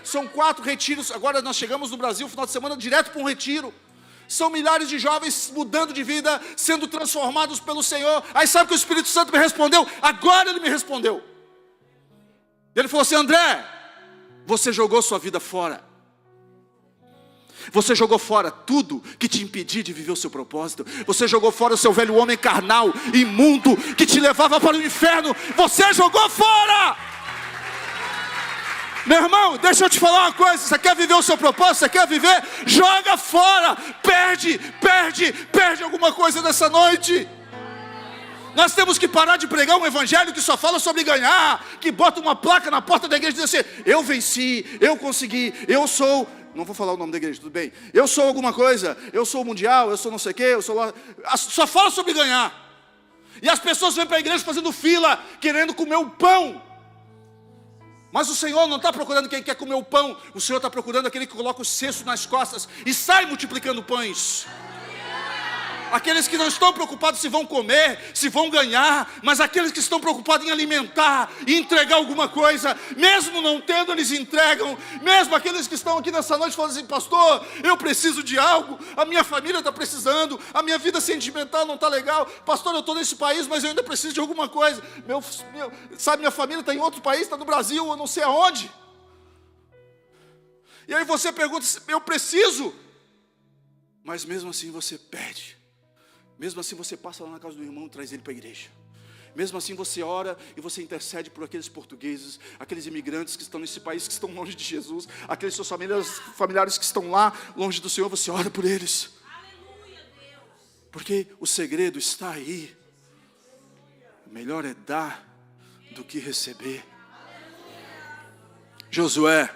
S1: São 4 retiros. Agora nós chegamos no Brasil, final de semana, direto para um retiro. São milhares de jovens mudando de vida, sendo transformados pelo Senhor. Aí sabe o que o Espírito Santo me respondeu? Agora ele me respondeu. Ele falou assim, André, você jogou sua vida fora. Você jogou fora tudo que te impedia de viver o seu propósito. Você jogou fora o seu velho homem carnal, imundo, que te levava para o inferno. Você jogou fora. Meu irmão, deixa eu te falar uma coisa. Você quer viver o seu propósito? Você quer viver? Joga fora. Perde alguma coisa nessa noite. Nós temos que parar de pregar um evangelho que só fala sobre ganhar, que bota uma placa na porta da igreja e diz assim, eu venci, eu consegui, eu sou... Não vou falar o nome da igreja, tudo bem. Eu sou alguma coisa, eu sou o mundial, eu sou não sei o quê, eu sou lá... Só fala sobre ganhar. E as pessoas vêm para a igreja fazendo fila, querendo comer o pão. Mas o Senhor não está procurando quem quer comer o pão. O Senhor está procurando aquele que coloca o cesto nas costas e sai multiplicando pães. Aqueles que não estão preocupados se vão comer, se vão ganhar, mas aqueles que estão preocupados em alimentar e entregar alguma coisa, mesmo não tendo, eles entregam. Mesmo aqueles que estão aqui nessa noite falando assim, pastor, eu preciso de algo, a minha família está precisando, a minha vida sentimental não está legal, pastor, eu estou nesse país, mas eu ainda preciso de alguma coisa. Sabe, minha família está em outro país, está no Brasil, eu não sei aonde. E aí você pergunta, eu preciso, mas mesmo assim você pede. Mesmo assim você passa lá na casa do irmão e traz ele para a igreja. Mesmo assim você ora e você intercede por aqueles portugueses, aqueles imigrantes que estão nesse país, que estão longe de Jesus, aqueles seus familiares que estão lá, longe do Senhor, você ora por eles. Aleluia, Deus. Porque o segredo está aí. Melhor é dar do que receber. Josué,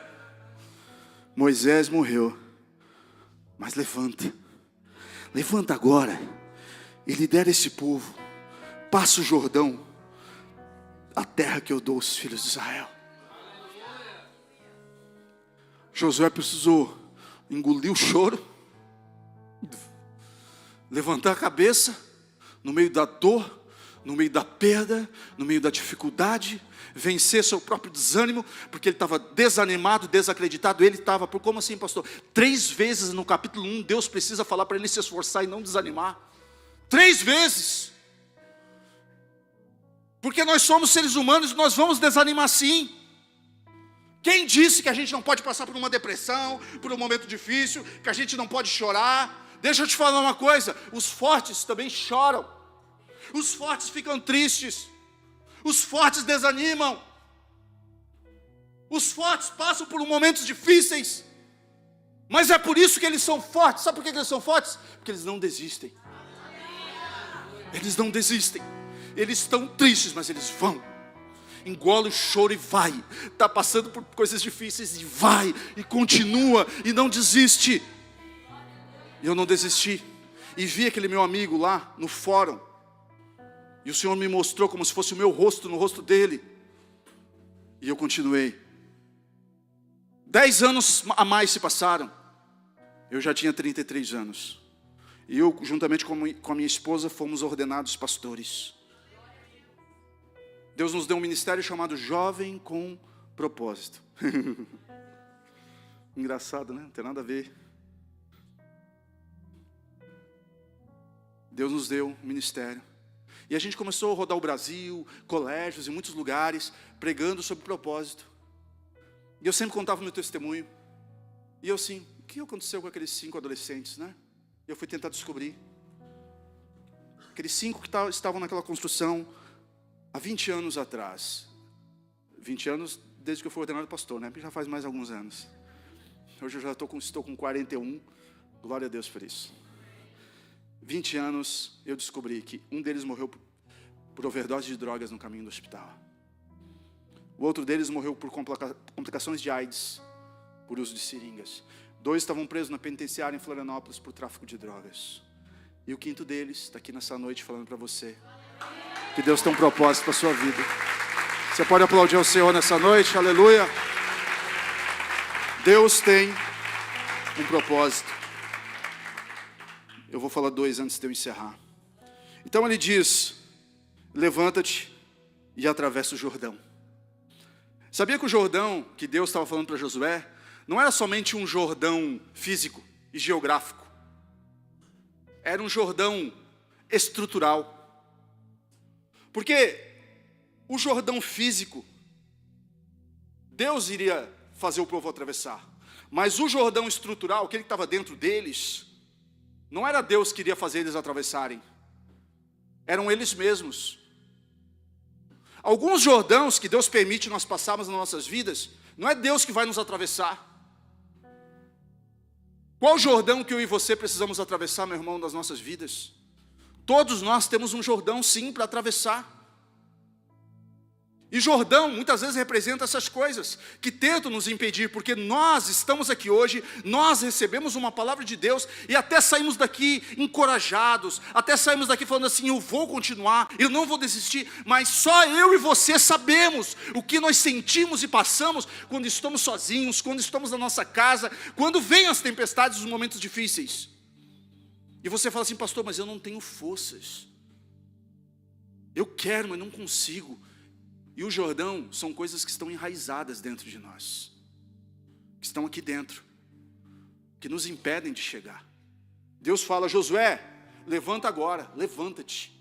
S1: Moisés morreu, mas levanta agora. E lidera esse povo, passa o Jordão, a terra que eu dou aos filhos de Israel. Josué precisou engolir o choro, levantar a cabeça, no meio da dor, no meio da perda, no meio da dificuldade, vencer seu próprio desânimo, porque ele estava desanimado, desacreditado. Ele estava, como assim, pastor? 3 vezes no capítulo 1, Deus precisa falar para ele se esforçar e não desanimar. 3 vezes. Porque nós somos seres humanos e nós vamos desanimar sim. Quem disse que a gente não pode passar por uma depressão, por um momento difícil, que a gente não pode chorar? Deixa eu te falar uma coisa, os fortes também choram. Os fortes ficam tristes. Os fortes desanimam. Os fortes passam por momentos difíceis. Mas é por isso que eles são fortes. Sabe por que eles são fortes? Porque eles não desistem. Eles não desistem. Eles estão tristes, mas eles vão. Engole o choro e vai. Está passando por coisas difíceis e vai. E continua e não desiste. Eu não desisti. E vi aquele meu amigo lá no fórum. E o Senhor me mostrou como se fosse o meu rosto no rosto dele. E eu continuei. 10 anos a mais se passaram. Eu já tinha 33 anos. E eu, juntamente com a minha esposa, fomos ordenados pastores. Deus nos deu um ministério chamado Jovem com Propósito. Engraçado, né? Não tem nada a ver. Deus nos deu um ministério. E a gente começou a rodar o Brasil, colégios, em muitos lugares, pregando sobre propósito. E eu sempre contava o meu testemunho. E eu assim, que aconteceu com aqueles 5 adolescentes, né? Eu fui tentar descobrir. Aqueles 5 que estavam naquela construção há 20 anos atrás. 20 anos desde que eu fui ordenado pastor, né? Já faz mais alguns anos. Hoje eu já estou com 41. Glória a Deus por isso. 20 anos eu descobri que um deles morreu por overdose de drogas no caminho do hospital. O outro deles morreu por complicações de AIDS, por uso de seringas. 2 estavam presos na penitenciária em Florianópolis por tráfico de drogas. E o 5º deles está aqui nessa noite falando para você que Deus tem um propósito para a sua vida. Você pode aplaudir ao Senhor nessa noite, aleluia. Deus tem um propósito. Eu vou falar 2 antes de eu encerrar. Então ele diz: levanta-te e atravessa o Jordão. Sabia que o Jordão que Deus estava falando para Josué não era somente um Jordão físico e geográfico. Era um Jordão estrutural. Porque o Jordão físico, Deus iria fazer o povo atravessar. Mas o Jordão estrutural, aquele que estava dentro deles, não era Deus que iria fazer eles atravessarem. Eram eles mesmos. Alguns Jordãos que Deus permite nós passarmos nas nossas vidas, não é Deus que vai nos atravessar. Qual Jordão que eu e você precisamos atravessar, meu irmão, das nossas vidas? Todos nós temos um Jordão, sim, para atravessar. E Jordão muitas vezes representa essas coisas que tentam nos impedir, porque nós estamos aqui hoje, nós recebemos uma palavra de Deus e até saímos daqui encorajados, até saímos daqui falando assim: eu vou continuar, eu não vou desistir. Mas só eu e você sabemos o que nós sentimos e passamos quando estamos sozinhos, quando estamos na nossa casa, quando vêm as tempestades, os momentos difíceis. E você fala assim: pastor, mas eu não tenho forças, eu quero, mas não consigo. E o Jordão são coisas que estão enraizadas dentro de nós, que estão aqui dentro, que nos impedem de chegar. Deus fala: Josué, levanta agora, levanta-te,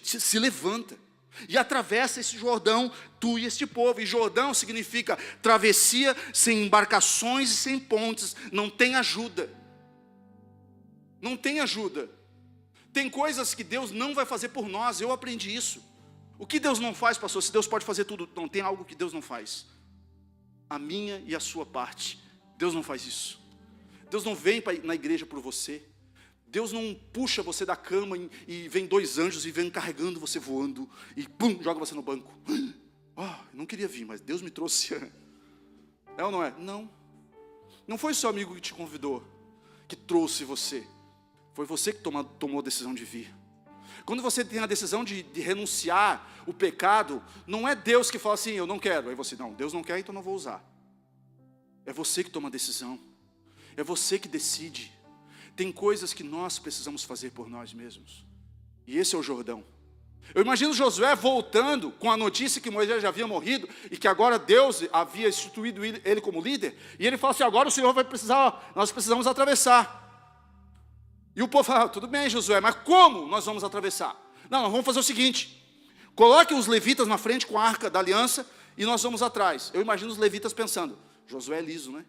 S1: se levanta, e atravessa esse Jordão, tu e este povo. E Jordão significa travessia sem embarcações e sem pontes, não tem ajuda, não tem ajuda. Tem coisas que Deus não vai fazer por nós, eu aprendi isso. O que Deus não faz, pastor? Se Deus pode fazer tudo, não tem algo que Deus não faz. A minha e a sua parte. Deus não faz isso. Deus não vem na igreja por você. Deus não puxa você da cama e vem 2 anjos e vem carregando você voando e pum, joga você no banco. Não queria vir, mas Deus me trouxe. É ou não é? Não. Não foi seu amigo que te convidou, que trouxe você. Foi você que tomou a decisão de vir. Quando você tem a decisão de renunciar o pecado, não é Deus que fala assim: eu não quero. Aí você: não, Deus não quer, então não vou usar. É você que toma a decisão. É você que decide. Tem coisas que nós precisamos fazer por nós mesmos. E esse é o Jordão. Eu imagino Josué voltando com a notícia que Moisés já havia morrido e que agora Deus havia instituído ele como líder. E ele fala assim: agora o Senhor vai precisar, nós precisamos atravessar. E o povo fala: tudo bem, Josué, mas como nós vamos atravessar? Não, nós vamos fazer o seguinte: coloque os levitas na frente com a arca da aliança e nós vamos atrás. Eu imagino os levitas pensando: Josué é liso, né?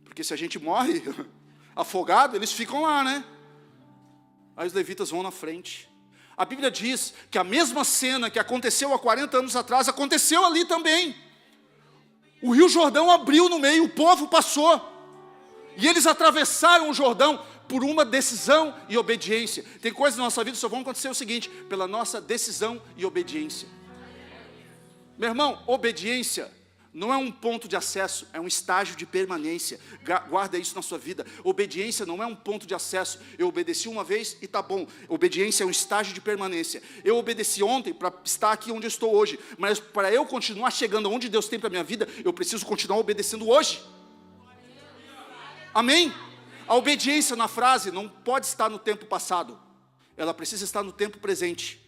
S1: Porque se a gente morre afogado, eles ficam lá, né? Aí os levitas vão na frente. A Bíblia diz que a mesma cena que aconteceu há 40 anos atrás, aconteceu ali também. O rio Jordão abriu no meio, o povo passou. E eles atravessaram o Jordão por uma decisão e obediência. Tem coisas na nossa vida que só vão acontecer o seguinte: pela nossa decisão e obediência. Meu irmão, obediência não é um ponto de acesso, é um estágio de permanência. Guarda isso na sua vida. Obediência não é um ponto de acesso. Eu obedeci uma vez e está bom. Obediência é um estágio de permanência. Eu obedeci ontem para estar aqui onde eu estou hoje, mas para eu continuar chegando onde Deus tem para a minha vida, eu preciso continuar obedecendo hoje. Amém? A obediência na frase não pode estar no tempo passado, ela precisa estar no tempo presente.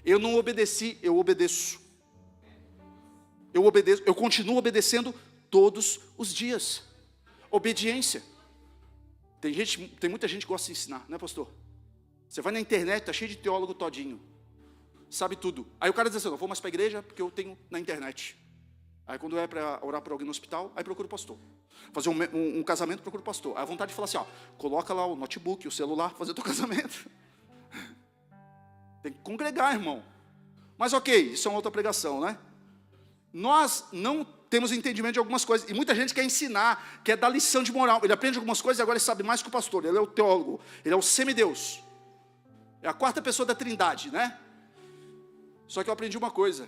S1: Eu não obedeci, eu obedeço. Eu continuo obedecendo todos os dias. Obediência. Tem muita gente que gosta de ensinar, não é, pastor? Você vai na internet, está cheio de teólogo todinho, sabe tudo. Aí o cara diz assim: eu não vou mais para a igreja porque eu tenho na internet. Aí quando é para orar por alguém no hospital, aí procura o pastor. Fazer um casamento, procura o pastor. Aí a vontade de falar assim, ó, coloca lá o notebook, o celular, fazer o teu casamento. Tem que congregar, irmão. Mas ok, isso é uma outra pregação, né? Nós não temos entendimento de algumas coisas. E muita gente quer ensinar, quer dar lição de moral. Ele aprende algumas coisas e agora ele sabe mais que o pastor. Ele é o teólogo, ele é o semideus. É a quarta pessoa da trindade, né? Só que eu aprendi uma coisa.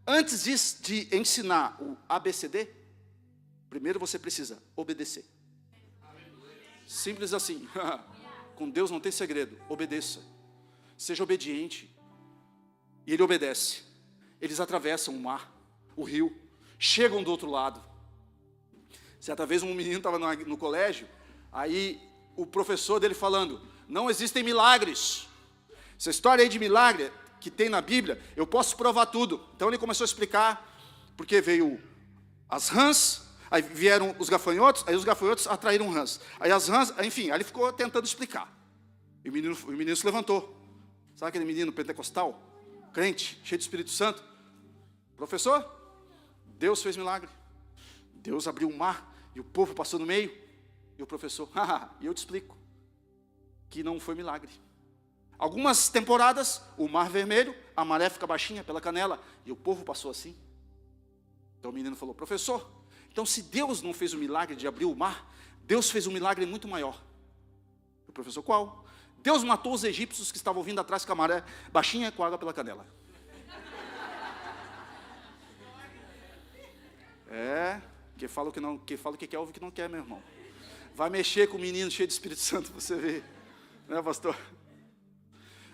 S1: Antes de ensinar o ABCD, primeiro você precisa obedecer. Simples assim. Com Deus não tem segredo. Obedeça. Seja obediente. E ele obedece. Eles atravessam o mar, o rio, chegam do outro lado. Certa vez um menino estava no colégio, aí o professor dele falando, não existem milagres. Essa história aí de milagre que tem na Bíblia, eu posso provar tudo. Então ele começou a explicar, porque veio as rãs, aí vieram os gafanhotos, aí os gafanhotos atraíram rãs. Aí as rãs, enfim, aí ele ficou tentando explicar. E o menino se levantou. Sabe aquele menino pentecostal, crente, cheio do Espírito Santo? Professor, Deus fez milagre. Deus abriu o mar e o povo passou no meio. E o professor, e eu te explico que não foi milagre. Algumas temporadas, o mar vermelho, a maré fica baixinha pela canela, e o povo passou assim. Então o menino falou, professor, então se Deus não fez o milagre de abrir o mar, Deus fez um milagre muito maior. O professor, qual? Deus matou os egípcios que estavam vindo atrás com a maré baixinha com água pela canela. Que fala o que não, que fala o que quer, ouve o que não quer, meu irmão. Vai mexer com o menino cheio de Espírito Santo, você vê, né, pastor?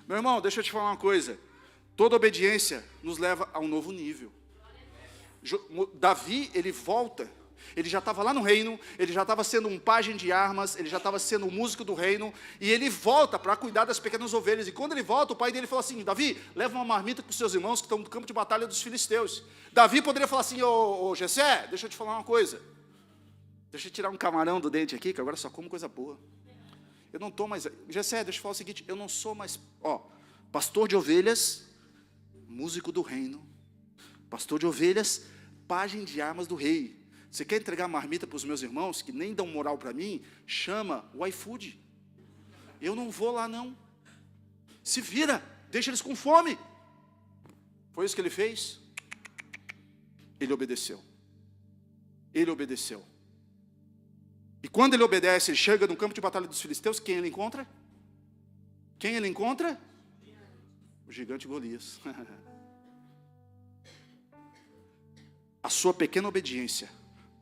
S1: Meu irmão, deixa eu te falar uma coisa. Toda obediência nos leva a um novo nível. Davi, ele volta. Ele já estava lá no reino, ele já estava sendo um pajem de armas, ele já estava sendo um músico do reino, e ele volta para cuidar das pequenas ovelhas. E quando ele volta, o pai dele fala assim, Davi, leva uma marmita para os seus irmãos que estão no campo de batalha dos filisteus. Davi poderia falar assim, ô Jessé, deixa eu te falar uma coisa. Deixa eu tirar um camarão do dente aqui, que agora só como coisa boa. Eu não estou mais... Jessé, deixa eu falar o seguinte, eu não sou mais... pastor de ovelhas, músico do reino. Pastor de ovelhas, pajem de armas do rei. Você quer entregar marmita para os meus irmãos, que nem dão moral para mim? Chama o iFood. Eu não vou lá não. Se vira, deixa eles com fome. Foi isso que ele fez? Ele obedeceu. Ele obedeceu. E quando ele obedece, ele chega no campo de batalha dos filisteus, quem ele encontra? Quem ele encontra? O gigante Golias. A sua pequena obediência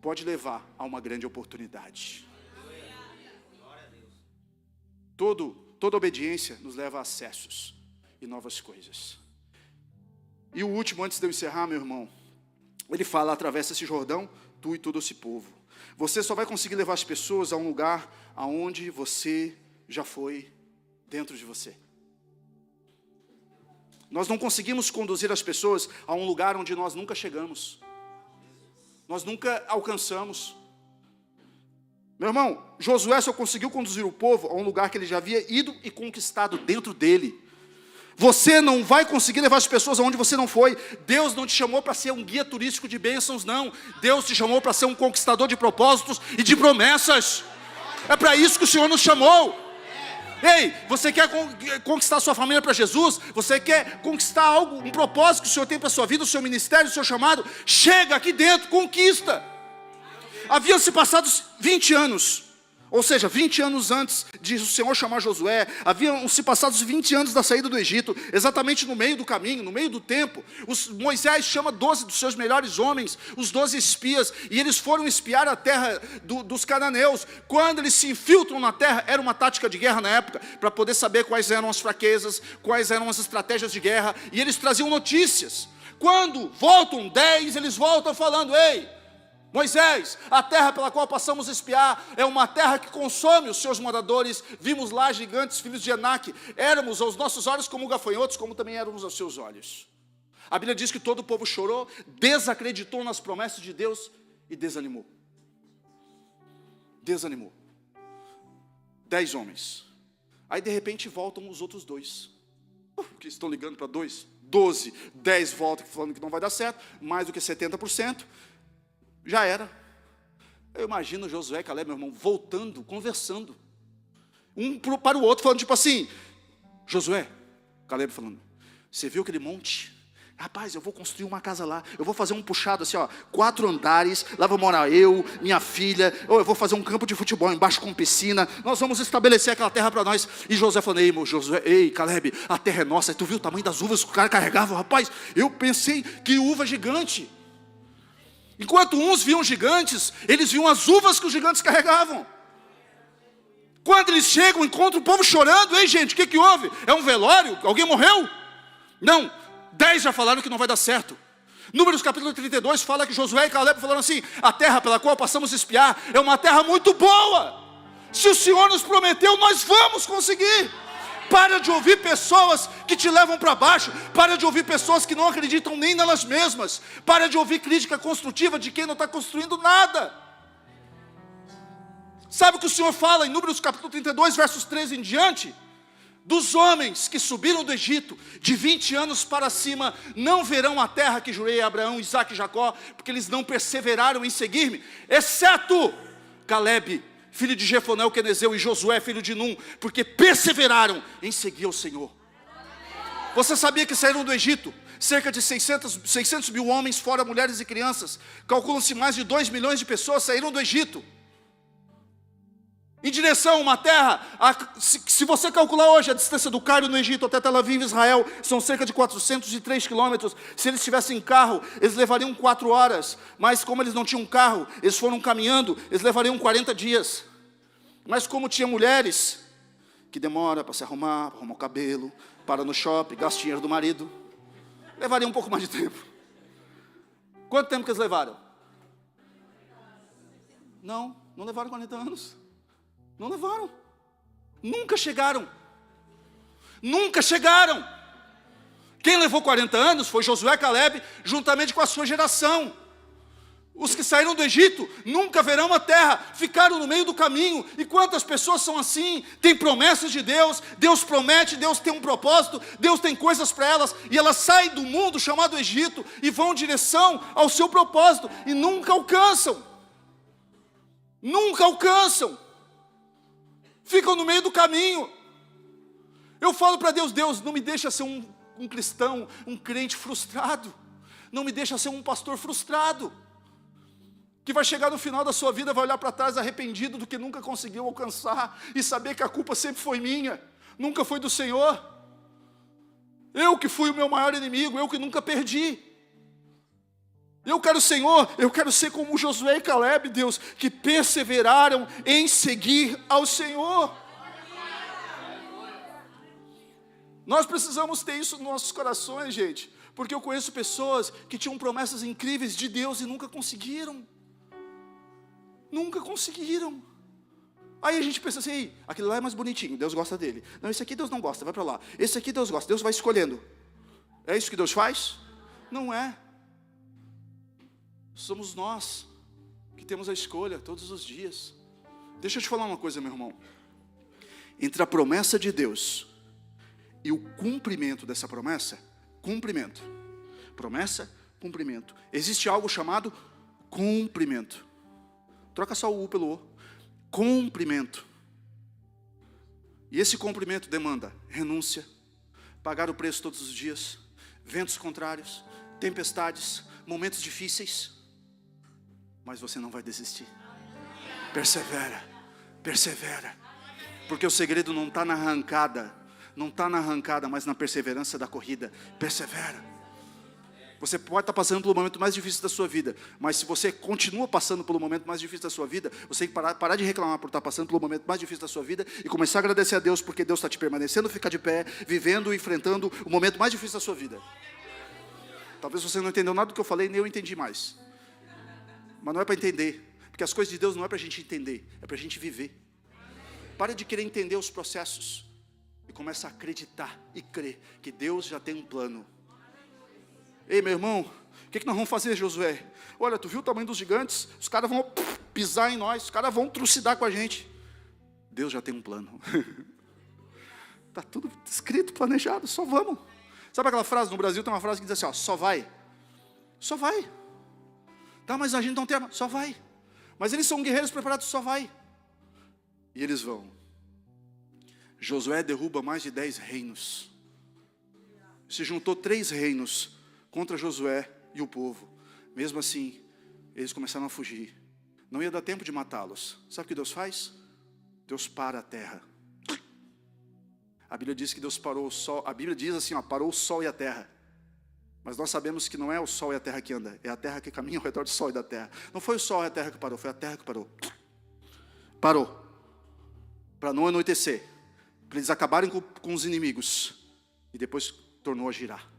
S1: pode levar a uma grande oportunidade. Toda obediência nos leva a acessos e novas coisas. E o último, antes de eu encerrar, meu irmão, ele fala, atravessa esse Jordão, tu e todo esse povo. Você só vai conseguir levar as pessoas a um lugar aonde você já foi dentro de você. Nós não conseguimos conduzir as pessoas a um lugar onde nós nunca chegamos. Nós nunca alcançamos. Meu irmão, Josué só conseguiu conduzir o povo a um lugar que ele já havia ido e conquistado dentro dele. Você não vai conseguir levar as pessoas aonde você não foi. Deus não te chamou para ser um guia turístico de bênçãos, não. Deus te chamou para ser um conquistador de propósitos e de promessas. É para isso que o Senhor nos chamou. Ei, você quer conquistar a sua família para Jesus? Você quer conquistar algo, um propósito que o Senhor tem para a sua vida, o seu ministério, o seu chamado? Chega aqui dentro, conquista. Haviam se passado 20 anos, ou seja, 20 anos antes de o Senhor chamar Josué, haviam se passado 20 anos da saída do Egito, exatamente no meio do caminho, no meio do tempo. Moisés chama 12 dos seus melhores homens, os 12 espias, e eles foram espiar a terra dos cananeus. Quando eles se infiltram na terra, era uma tática de guerra na época, para poder saber quais eram as fraquezas, quais eram as estratégias de guerra, e eles traziam notícias. Quando voltam 10, eles voltam falando, ei, Moisés, a terra pela qual passamos a espiar é uma terra que consome os seus moradores. Vimos lá gigantes, filhos de Enaque. Éramos aos nossos olhos como gafanhotos, como também éramos aos seus olhos. A Bíblia diz que todo o povo chorou, desacreditou nas promessas de Deus e desanimou. Desanimou. 10 homens. Aí de repente voltam os outros 2. Que estão ligando para 2? 12, 10 voltam falando que não vai dar certo, mais do que 70%. já era. Eu imagino Josué e Caleb, meu irmão, voltando, conversando. Um para o outro, falando tipo assim, Josué, Caleb falando, você viu aquele monte? Rapaz, eu vou construir uma casa lá, eu vou fazer um puxado assim, ó, 4 andares, lá vou morar eu, minha filha, ou eu vou fazer um campo de futebol embaixo com piscina, nós vamos estabelecer aquela terra para nós. E Josué falando, ei, Caleb, a terra é nossa. Tu viu o tamanho das uvas que o cara carregava? Rapaz, eu pensei que uva gigante. Enquanto uns viam gigantes, eles viam as uvas que os gigantes carregavam. Quando eles chegam, encontram o povo chorando. Ei, gente, o que houve? É um velório? Alguém morreu? Não. 10 já falaram que não vai dar certo. Números capítulo 32 fala que Josué e Caleb falaram assim, a terra pela qual passamos a espiar é uma terra muito boa. Se o Senhor nos prometeu, nós vamos conseguir. Para de ouvir pessoas que te levam para baixo. Para de ouvir pessoas que não acreditam nem nelas mesmas. Para de ouvir crítica construtiva de quem não está construindo nada. Sabe o que o Senhor fala em Números capítulo 32, versos 13 em diante? Dos homens que subiram do Egito, de 20 anos para cima, não verão a terra que jurei a Abraão, Isaque e Jacó, porque eles não perseveraram em seguir-me, exceto Caleb, filho de Jefoné o quenezeu, e Josué, filho de Num, porque perseveraram em seguir o Senhor. Você sabia que saíram do Egito cerca de 600 mil homens, fora mulheres e crianças? Calculam-se mais de 2 milhões de pessoas saíram do Egito em direção a uma terra. Se você calcular hoje a distância do Cairo no Egito até Tel Aviv, Israel, são cerca de 403 quilômetros. Se eles tivessem carro, eles levariam 4 horas. Mas como eles não tinham carro, eles foram caminhando, eles levariam 40 dias. Mas como tinha mulheres que demora para se arrumar, para arrumar o cabelo, para no shopping, gasta dinheiro do marido, levaria um pouco mais de tempo. Quanto tempo que eles levaram? Não levaram 40 anos. Não levaram. Nunca chegaram. Nunca chegaram. Quem levou 40 anos foi Josué e Caleb, juntamente com a sua geração. Os que saíram do Egito nunca verão a terra, ficaram no meio do caminho. E quantas pessoas são assim? Tem promessas de Deus, Deus promete, Deus tem um propósito, Deus tem coisas para elas, e elas saem do mundo chamado Egito e vão em direção ao seu propósito, e nunca alcançam. Nunca alcançam. Ficam no meio do caminho. Eu falo para Deus, Deus, não me deixa ser um cristão, um crente frustrado. Não me deixa ser um pastor frustrado, que vai chegar no final da sua vida, vai olhar para trás arrependido do que nunca conseguiu alcançar, e saber que a culpa sempre foi minha, nunca foi do Senhor. Eu que fui o meu maior inimigo, eu que nunca perdi. Eu quero, Senhor, eu quero ser como Josué e Caleb, Deus, que perseveraram em seguir ao Senhor. Nós precisamos ter isso nos nossos corações, gente, porque eu conheço pessoas que tinham promessas incríveis de Deus e nunca conseguiram. Nunca conseguiram. Aí a gente pensa assim, ei, aquele lá é mais bonitinho, Deus gosta dele. Não, esse aqui Deus não gosta, vai para lá. Esse aqui Deus gosta, Deus vai escolhendo. É isso que Deus faz? Não é. Somos nós que temos a escolha todos os dias. Deixa eu te falar uma coisa, meu irmão. Entre a promessa de Deus e o cumprimento dessa promessa, cumprimento. Promessa, cumprimento. Existe algo chamado cumprimento. Troca só o U pelo O. Cumprimento. E esse cumprimento demanda renúncia, pagar o preço todos os dias, ventos contrários, tempestades, momentos difíceis. Mas você não vai desistir. Persevera, persevera. Porque o segredo não está na arrancada. Não está na arrancada, mas na perseverança da corrida. Persevera. Você pode estar passando pelo momento mais difícil da sua vida, mas se você continua passando pelo momento mais difícil da sua vida, você tem que parar de reclamar por estar passando pelo momento mais difícil da sua vida e começar a agradecer a Deus, porque Deus está te permanecendo, ficar de pé, vivendo e enfrentando o momento mais difícil da sua vida. Talvez você não entendeu nada do que eu falei, nem eu entendi mais. Mas não é para entender, porque as coisas de Deus não é para a gente entender, é para a gente viver. Para de querer entender os processos e começa a acreditar e crer que Deus já tem um plano. Ei, meu irmão, o que nós vamos fazer, Josué? Olha, tu viu o tamanho dos gigantes? Os caras vão pisar em nós, os caras vão trucidar com a gente. Deus já tem um plano. Está tudo escrito, planejado, só vamos. Sabe aquela frase, no Brasil tem uma frase que diz assim, ó, só vai. Só vai. Tá, mas a gente não tem arma. Só vai. Mas eles são guerreiros preparados, só vai. E eles vão. Josué derruba mais de 10 reinos. Se juntou 3 reinos contra Josué e o povo. Mesmo assim, eles começaram a fugir. Não ia dar tempo de matá-los. Sabe o que Deus faz? Deus para a terra. A Bíblia diz que Deus parou o sol. A Bíblia diz assim, ó, parou o sol e a terra. Mas nós sabemos que não é o sol e a terra que anda. É a terra que caminha ao redor do sol e da terra. Não foi o sol e a terra que parou, foi a terra que parou. Parou. Para não anoitecer. Para eles acabarem com os inimigos. E depois tornou a girar.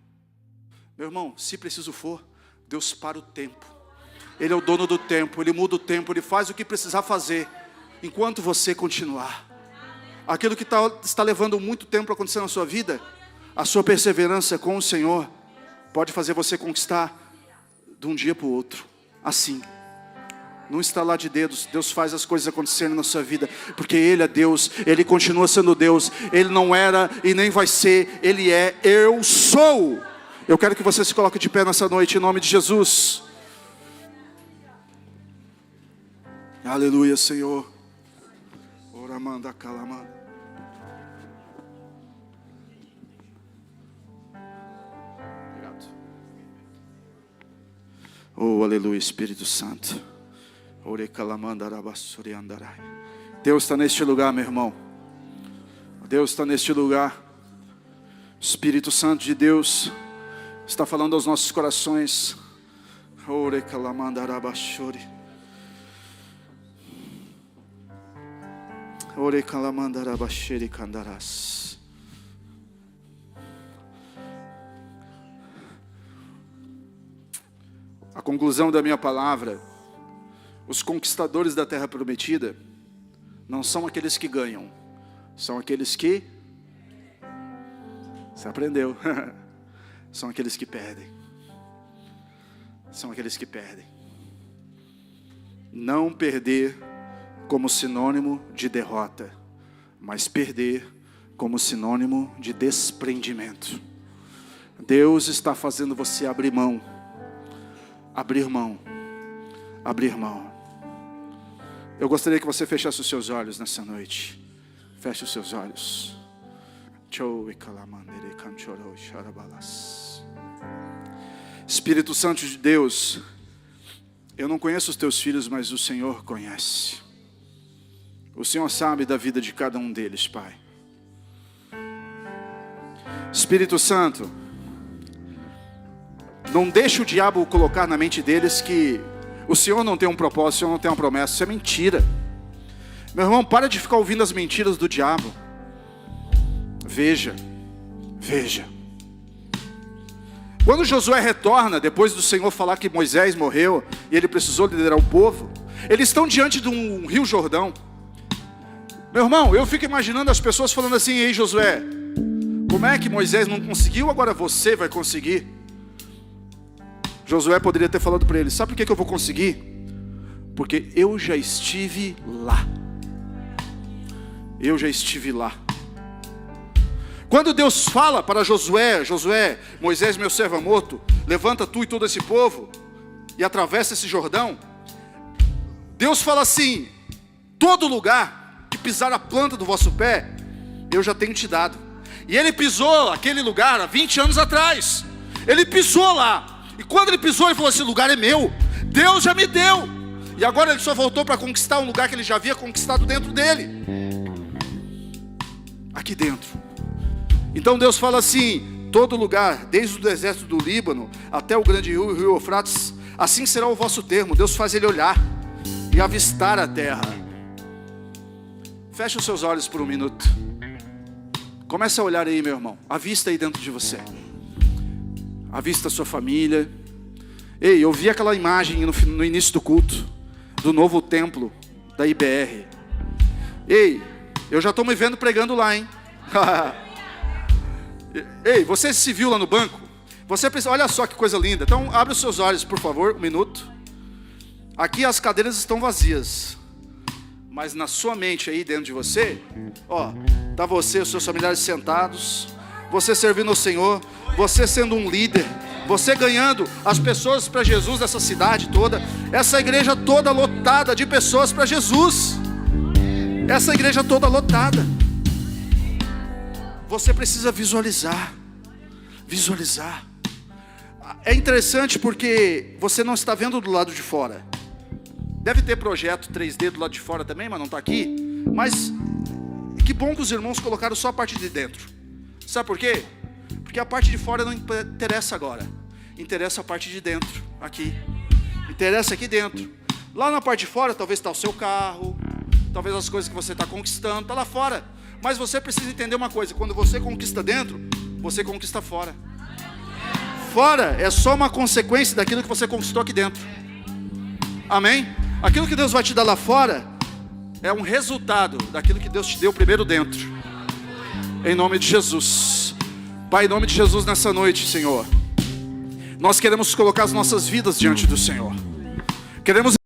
S1: Meu irmão, se preciso for, Deus para o tempo. Ele é o dono do tempo, Ele muda o tempo, Ele faz o que precisar fazer. Enquanto você continuar. Aquilo que está levando muito tempo para acontecer na sua vida, a sua perseverança com o Senhor, pode fazer você conquistar de um dia para o outro. Assim. Num estalar de dedos, Deus faz as coisas acontecerem na sua vida. Porque Ele é Deus, Ele continua sendo Deus. Ele não era e nem vai ser, Ele é, eu sou. Eu quero que você se coloque de pé nessa noite, em nome de Jesus. Aleluia, Senhor. Oramanda calamanda. Obrigado. Oh, aleluia, Espírito Santo. Deus está neste lugar, meu irmão. Deus está neste lugar. Espírito Santo de Deus está falando aos nossos corações. A conclusão da minha palavra: os conquistadores da terra prometida não são aqueles que ganham, são aqueles que... Você aprendeu? São aqueles que perdem. São aqueles que perdem. Não perder como sinônimo de derrota, mas perder como sinônimo de desprendimento. Deus está fazendo você abrir mão. Abrir mão. Abrir mão. Eu gostaria que você fechasse os seus olhos nessa noite. Feche os seus olhos. Espírito Santo de Deus, eu não conheço os teus filhos, mas o Senhor conhece. O Senhor sabe da vida de cada um deles, Pai. Espírito Santo, não deixe o diabo colocar na mente deles que o Senhor não tem um propósito, o Senhor não tem uma promessa. Isso é mentira. Meu irmão, para de ficar ouvindo as mentiras do diabo. Veja. Quando Josué retorna, depois do Senhor falar que Moisés morreu e ele precisou liderar o povo, eles estão diante de um rio Jordão. Meu irmão, eu fico imaginando as pessoas falando assim: ei Josué, como é que Moisés não conseguiu, agora você vai conseguir? Josué poderia ter falado para ele: sabe por que eu vou conseguir? Porque eu já estive lá. Eu já estive lá. Quando Deus fala para Josué: Josué, Moisés meu servo é morto, levanta tu e todo esse povo e atravessa esse Jordão. Deus fala assim: todo lugar que pisar a planta do vosso pé, eu já tenho te dado. E ele pisou aquele lugar há 20 anos atrás. Ele pisou lá. E quando ele pisou, ele falou: esse lugar é meu. Deus já me deu. E agora ele só voltou para conquistar um lugar que ele já havia conquistado dentro dele. Aqui dentro. Então Deus fala assim: todo lugar, desde o deserto do Líbano até o grande rio Eufrates, assim será o vosso termo. Deus faz ele olhar e avistar a terra. Feche os seus olhos por um minuto. Comece a olhar aí, meu irmão. Avista aí dentro de você. Avista a sua família. Ei, eu vi aquela imagem no início do culto, do novo templo da IBR. Ei, eu já estou me vendo pregando lá, hein? Ei, você se viu lá no banco? Você precisa, olha só que coisa linda. Então abre os seus olhos, por favor, um minuto. Aqui as cadeiras estão vazias, mas na sua mente aí dentro de você, ó, tá você e os seus familiares sentados, você servindo ao Senhor, você sendo um líder, Você ganhando as pessoas para Jesus dessa cidade toda. Essa igreja toda lotada de pessoas para Jesus. Essa igreja toda lotada. Você precisa visualizar. Visualizar. É interessante porque você não está vendo do lado de fora. Deve ter projeto 3D do lado de fora também, mas não está aqui. Mas que bom que os irmãos colocaram só a parte de dentro. Sabe por quê? Porque a parte de fora não interessa agora. Interessa a parte de dentro, aqui. Interessa aqui dentro. Lá na parte de fora talvez está o seu carro, talvez as coisas que você está conquistando, está lá fora. Mas você precisa entender uma coisa: quando você conquista dentro, você conquista fora. Fora é só uma consequência daquilo que você conquistou aqui dentro. Amém? Aquilo que Deus vai te dar lá fora é um resultado daquilo que Deus te deu primeiro dentro. Em nome de Jesus. Pai, em nome de Jesus, nessa noite, Senhor, nós queremos colocar as nossas vidas diante do Senhor. Queremos